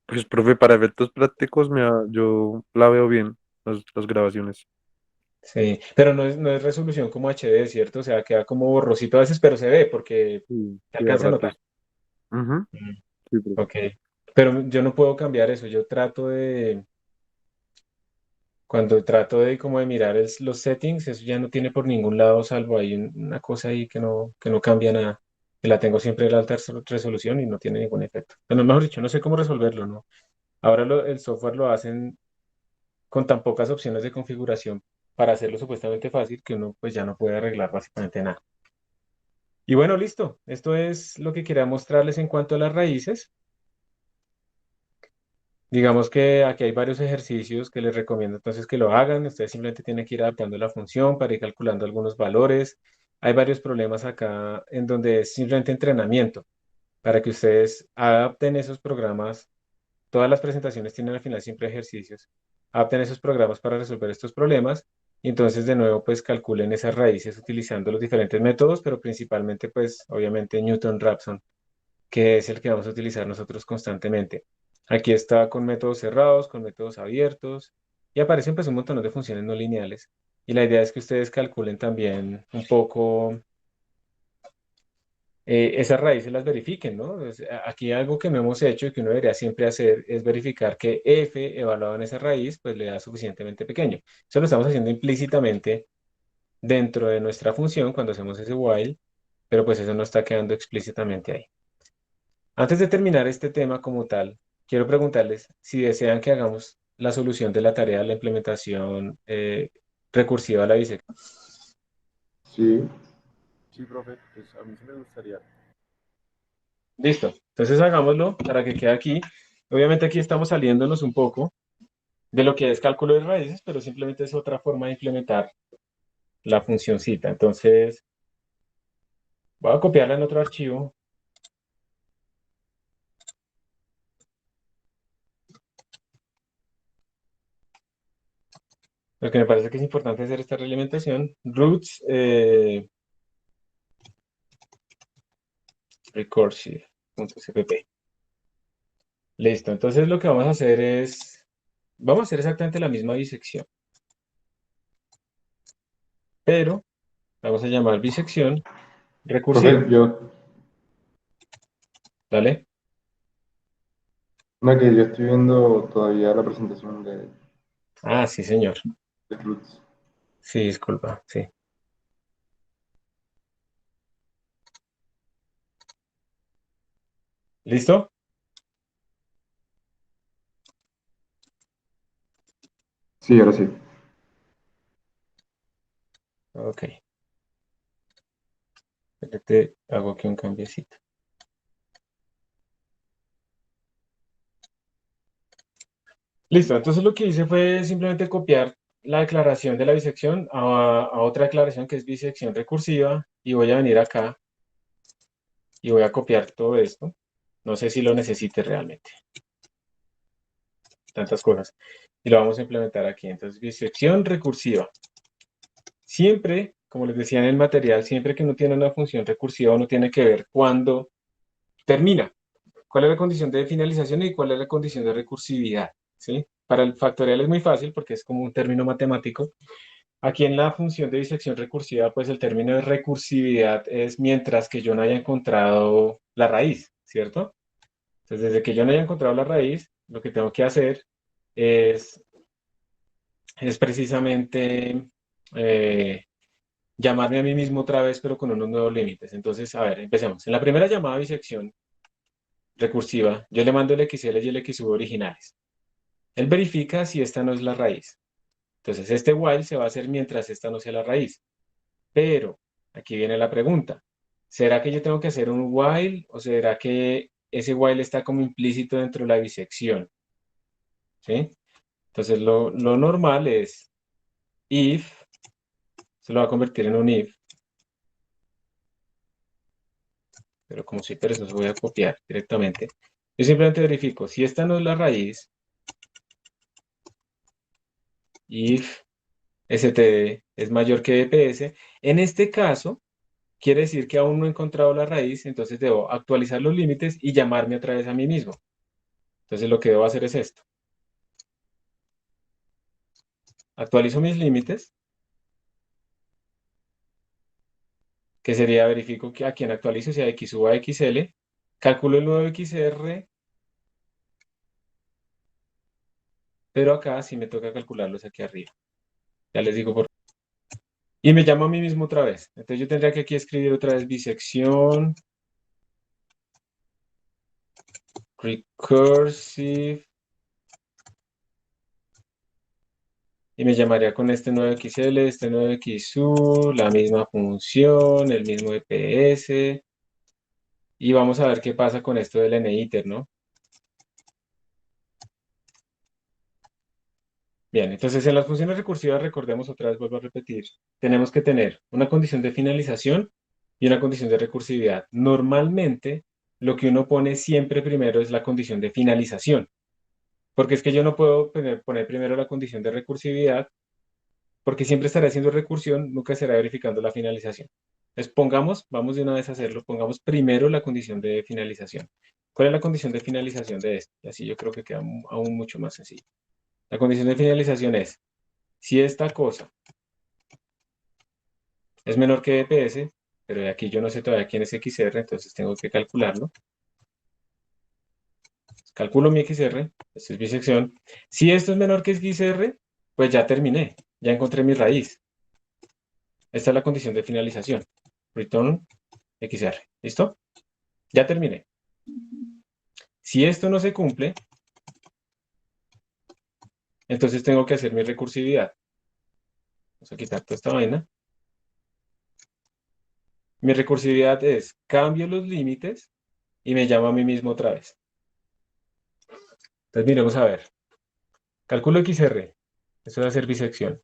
Pues, profe, para efectos prácticos yo la veo bien, las grabaciones. Sí, pero no es resolución como HD, ¿cierto? O sea, queda como borrosito a veces, pero se ve porque Sí, se sí, a alcanza a notar. ratos. Ujú, Mm, sí, profe. ok. Pero yo no puedo cambiar eso. Cuando trato de como de mirar los settings, eso ya no tiene por ningún lado, salvo hay una cosa ahí que no cambia nada. Que la tengo siempre en la alta resolución y no tiene ningún efecto. Bueno, mejor dicho, no sé cómo resolverlo, ¿no? Ahora el software lo hacen con tan pocas opciones de configuración para hacerlo supuestamente fácil que uno pues ya no puede arreglar básicamente nada. Y bueno, listo. Esto es lo que quería mostrarles en cuanto a las raíces. Digamos que aquí hay varios ejercicios que les recomiendo entonces que lo hagan. Ustedes simplemente tienen que ir adaptando la función para ir calculando algunos valores. Hay varios problemas acá en donde es simplemente entrenamiento para que ustedes adapten esos programas. Todas las presentaciones tienen al final siempre ejercicios. Adapten esos programas para resolver estos problemas. Y entonces de nuevo pues calculen esas raíces utilizando los diferentes métodos, pero principalmente pues obviamente Newton-Raphson, que es el que vamos a utilizar nosotros constantemente. Aquí está con métodos cerrados, con métodos abiertos, y aparecen pues un montón de funciones no lineales. Y la idea es que ustedes calculen también un poco esas raíces, las verifiquen, ¿no? Aquí algo que no hemos hecho y que uno debería siempre hacer es verificar que f evaluado en esa raíz pues le da suficientemente pequeño. Eso lo estamos haciendo implícitamente dentro de nuestra función cuando hacemos ese while, pero pues eso no está quedando explícitamente ahí. Antes de terminar este tema como tal, quiero preguntarles si desean que hagamos la solución de la tarea de la implementación recursiva de la bisección. Sí. Sí, profe, pues a mí sí me gustaría. Listo. Entonces hagámoslo para que quede aquí. Obviamente aquí estamos saliéndonos un poco de lo que es cálculo de raíces, pero simplemente es otra forma de implementar la funcioncita. Entonces, voy a copiarla en otro archivo. Porque me parece que es importante hacer esta realimentación. Roots recursive.cpp. Listo. Entonces lo que vamos a hacer es, vamos a hacer exactamente la misma bisección, pero vamos a llamar bisección recursiva. Profe, yo, ¿Vale? no, que yo estoy viendo todavía la presentación Ah, sí, señor. de Roots. Sí, disculpa. Sí. ¿Listo? Sí, ahora sí. Ok. Espérate, hago aquí un cambiecito. Listo, entonces lo que hice fue simplemente copiar la declaración de la bisección a otra declaración que es bisección recursiva y voy a venir acá y voy a copiar todo esto. No sé si lo necesite realmente, tantas cosas. Y lo vamos a implementar aquí. Entonces, bisección recursiva. Siempre, como les decía en el material, siempre que uno tiene una función recursiva, uno tiene que ver cuándo termina. ¿Cuál es la condición de finalización y cuál es la condición de recursividad? ¿Sí? Para el factorial es muy fácil porque es como un término matemático. Aquí en la función de disección recursiva, pues el término de recursividad es mientras que yo no haya encontrado la raíz, ¿cierto? Entonces, desde que yo no haya encontrado la raíz, lo que tengo que hacer es, es precisamente eh, llamarme a mí mismo otra vez, pero con unos nuevos límites. Entonces, a ver, empecemos. En la primera llamada bisección recursiva, yo le mando el XL y el XU originales. Él verifica si esta no es la raíz. Entonces, este while se va a hacer mientras esta no sea la raíz. Pero, aquí viene la pregunta. ¿Será que yo tengo que hacer un while o será que ese while está como implícito dentro de la bisección? ¿Sí? Entonces, lo normal es if, se lo va a convertir en un if, pero como soy perezoso voy a copiar directamente. Yo simplemente verifico, si esta no es la raíz, if std es mayor que dps, en este caso, quiere decir que aún no he encontrado la raíz, entonces debo actualizar los límites y llamarme otra vez a mí mismo. Entonces lo que debo hacer es esto. Actualizo mis límites, que sería verifico que a quien actualizo, sea x suba xl, calculo el nuevo xr, pero acá sí me toca calcularlos aquí arriba. Ya les digo por qué. Y me llamo a mí mismo otra vez. Entonces yo tendría que aquí escribir otra vez bisección recursive y me llamaría con este nuevo XL, este nuevo XU, la misma función, el mismo EPS y vamos a ver qué pasa con esto del NITER, ¿no? Bien, entonces en las funciones recursivas, recordemos otra vez, vuelvo a repetir, tenemos que tener una condición de finalización y una condición de recursividad. Normalmente, lo que uno pone siempre primero es la condición de finalización, porque es que yo no puedo poner primero la condición de recursividad, porque siempre estaré haciendo recursión, nunca estará verificando la finalización. Entonces, pongamos, vamos de una vez a hacerlo, pongamos primero la condición de finalización. ¿Cuál es la condición de finalización de esto? Y así yo creo que queda aún mucho más sencillo. La condición de finalización es, si esta cosa es menor que DPS, pero de aquí yo no sé todavía quién es XR, entonces tengo que calcularlo. Calculo mi XR, esto es bisección. Si esto es menor que XR, pues ya terminé, ya encontré mi raíz. Esta es la condición de finalización. Return XR. ¿Listo? Ya terminé. Si esto no se cumple, entonces tengo que hacer mi recursividad. Vamos a quitar toda esta vaina. Mi recursividad es cambio los límites y me llamo a mí mismo otra vez. Entonces miremos a ver. Calculo XR. Eso va a ser bisección.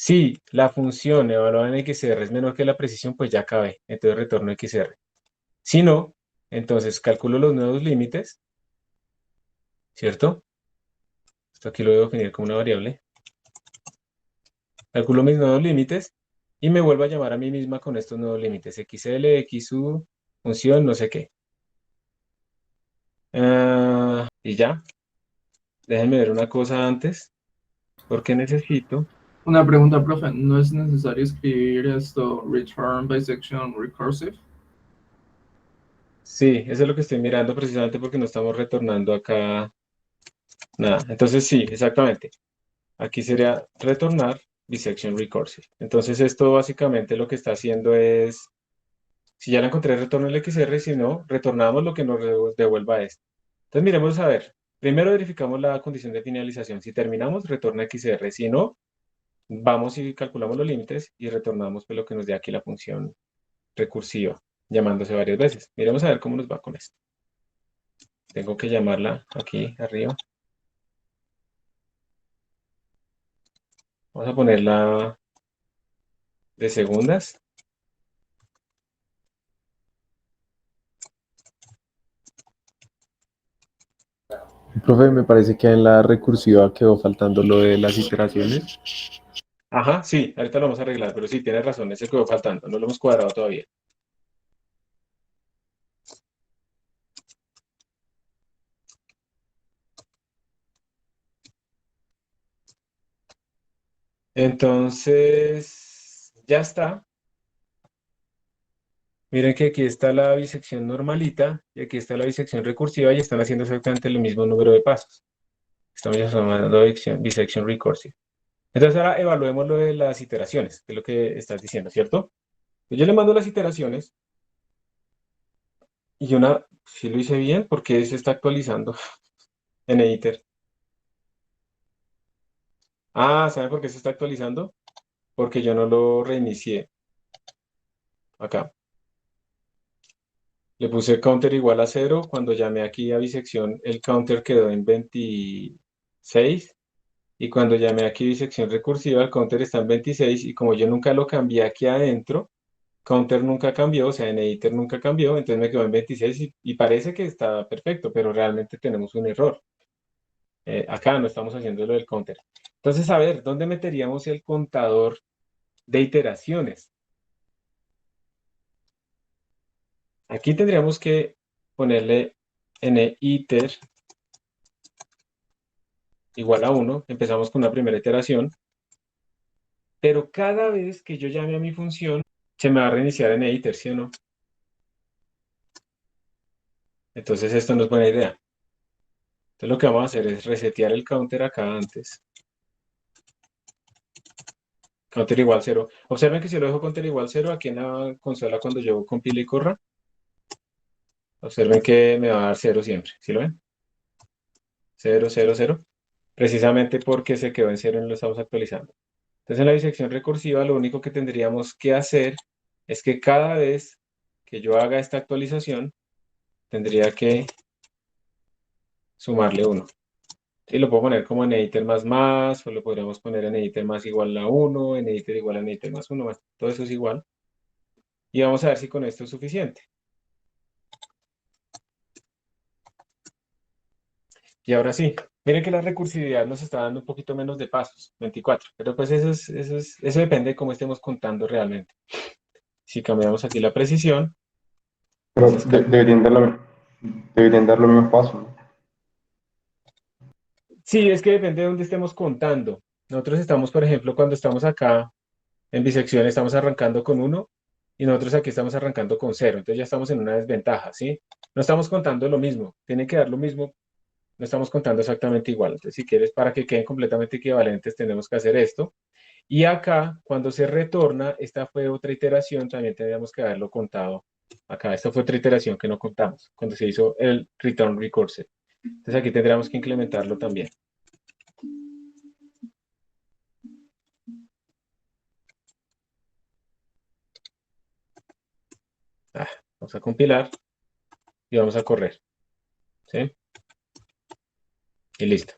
Si la función evaluada en XR es menor que la precisión, pues ya acabé. Entonces retorno XR. Si no, entonces calculo los nuevos límites, ¿cierto? Esto aquí lo voy a definir como una variable. Calculo mis nuevos límites y me vuelvo a llamar a mí misma con estos nuevos límites. XL, XU, función, no sé qué. Y ya. Déjenme ver una cosa antes, porque necesito. Una pregunta, profe, ¿no es necesario escribir esto return bisection recursive? Sí, eso es lo que estoy mirando precisamente porque no estamos retornando acá nada. Entonces sí, exactamente. Aquí sería retornar bisection recursive. Entonces esto básicamente lo que está haciendo es, si ya la encontré, retorno el XR, si no, retornamos lo que nos devuelva esto. Entonces miremos a ver. Primero verificamos la condición de finalización. Si terminamos, retorna XR. Si no, vamos y calculamos los límites y retornamos pues, lo que nos dé aquí la función recursiva, llamándose varias veces. Miremos a ver cómo nos va con esto. Tengo que llamarla aquí arriba. Vamos a ponerla de segundas. Profe, me parece que en la recursiva quedó faltando lo de las iteraciones. Ajá, sí, ahorita lo vamos a arreglar, pero sí, tienes razón, ese quedó faltando, no lo hemos cuadrado todavía. Entonces, ya está. Miren que aquí está la bisección normalita y aquí está la bisección recursiva y están haciendo exactamente el mismo número de pasos. Estamos llamando bisección recursive. Entonces ahora evaluemos lo de las iteraciones, que es lo que estás diciendo, ¿cierto? Yo le mando las iteraciones y una, si lo hice bien, porque se está actualizando en Iter. Ah, ¿saben por qué se está actualizando? Porque yo no lo reinicié acá. Le puse counter igual a 0. Cuando llamé aquí a bisección, el counter quedó en 26. Y cuando llamé aquí bisección recursiva, el counter está en 26. Y como yo nunca lo cambié aquí adentro, counter nunca cambió, o sea, en iter nunca cambió, entonces me quedó en 26 y parece que está perfecto, pero realmente tenemos un error. Acá no estamos haciendo lo del counter. Entonces, a ver, ¿dónde meteríamos el contador de iteraciones? Aquí tendríamos que ponerle n iter igual a 1. Empezamos con una primera iteración, pero cada vez que yo llame a mi función, se me va a reiniciar n iter, ¿sí o no? Entonces esto no es buena idea. Entonces lo que vamos a hacer es resetear el counter acá antes. Counter igual 0. Observen que si lo dejo counter igual 0, aquí en la consola cuando yo compile y corra, observen que me va a dar 0 siempre. ¿Sí lo ven? 0, 0, 0. Precisamente porque se quedó en 0 y no lo estamos actualizando. Entonces en la disección recursiva lo único que tendríamos que hacer es que cada vez que yo haga esta actualización, tendría que sumarle 1. Y lo puedo poner como en iter más, o lo podríamos poner en iter más igual a 1, en iter igual a iter más 1, más. Todo eso es igual. Y vamos a ver si con esto es suficiente. Y ahora sí, miren que la recursividad nos está dando un poquito menos de pasos, 24. Pero pues eso depende de cómo estemos contando realmente. Si cambiamos aquí la precisión, Pero entonces deberían dar los mismos pasos, ¿no? sí, es que depende de dónde estemos contando. Nosotros estamos, por ejemplo, cuando estamos acá en bisección, estamos arrancando con 1 y nosotros aquí estamos arrancando con 0. Entonces ya estamos en una desventaja, ¿sí? No estamos contando lo mismo. Tiene que dar lo mismo. No estamos contando exactamente igual. Entonces, si quieres, para que queden completamente equivalentes, tenemos que hacer esto. Y acá, cuando se retorna, esta fue otra iteración, también tendríamos que haberlo contado. Acá, esta fue otra iteración que no contamos, cuando se hizo el return recursive. Entonces aquí tendríamos que implementarlo también. Vamos a compilar y vamos a correr. ¿Sí? Y listo.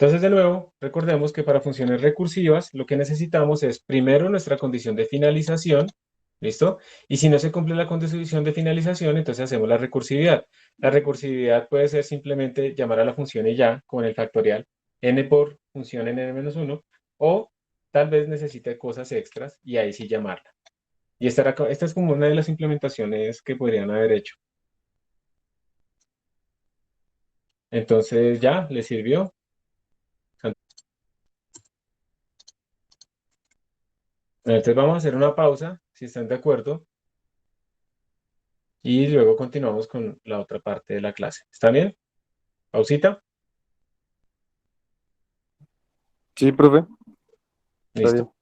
Entonces, de nuevo, recordemos que para funciones recursivas lo que necesitamos es primero nuestra condición de finalización, ¿listo? Y si no se cumple la condición de finalización, entonces hacemos la recursividad. La recursividad puede ser simplemente llamar a la función y ya, con el factorial, n por función en n-1, o tal vez necesite cosas extras y ahí sí llamarla. Y esta es como una de las implementaciones que podrían haber hecho. Entonces, ¿ya? ¿Les sirvió? Entonces vamos a hacer una pausa, si están de acuerdo, y luego continuamos con la otra parte de la clase. ¿Está bien? Pausita. Sí, profe, está bien. Listo.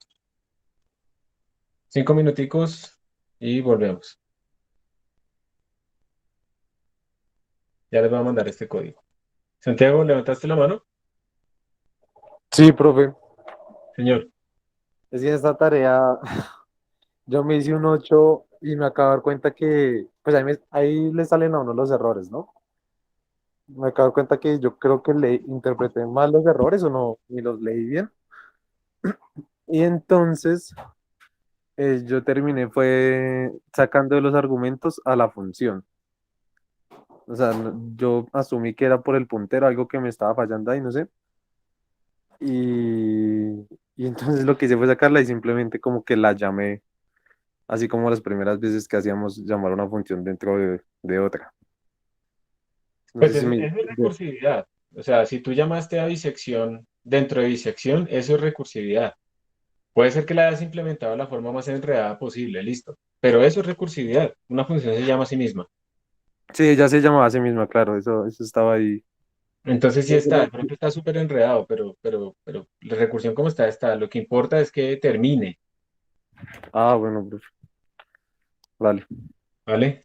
5 minuticos y volvemos. Ya les voy a mandar este código. Santiago, ¿levantaste la mano? Sí, profe. Señor. Es que en esta tarea yo me hice un 8 y me acabo de dar cuenta que, pues ahí le salen a uno los errores, ¿no? Me acabo de dar cuenta que yo creo que le interpreté mal los errores o no, ni los leí bien. Y entonces yo terminé fue sacando de los argumentos a la función. O sea, yo asumí que era por el puntero, algo que me estaba fallando ahí, no sé. Y entonces lo que hice fue sacarla y simplemente como que la llamé, así como las primeras veces que hacíamos llamar a una función dentro de otra. No Pues sé si me... es recursividad. O sea, si tú llamaste a bisección dentro de bisección, eso es recursividad. Puede ser que la hayas implementado de la forma más enredada posible, listo. Pero eso es recursividad. Una función se llama a sí misma. Sí, ella se llamaba a sí misma, claro, eso estaba ahí. Entonces sí está, de pronto está súper enredado, pero la recursión como está, está. Lo que importa es que termine, Ah, bueno, profe, vale. ¿vale?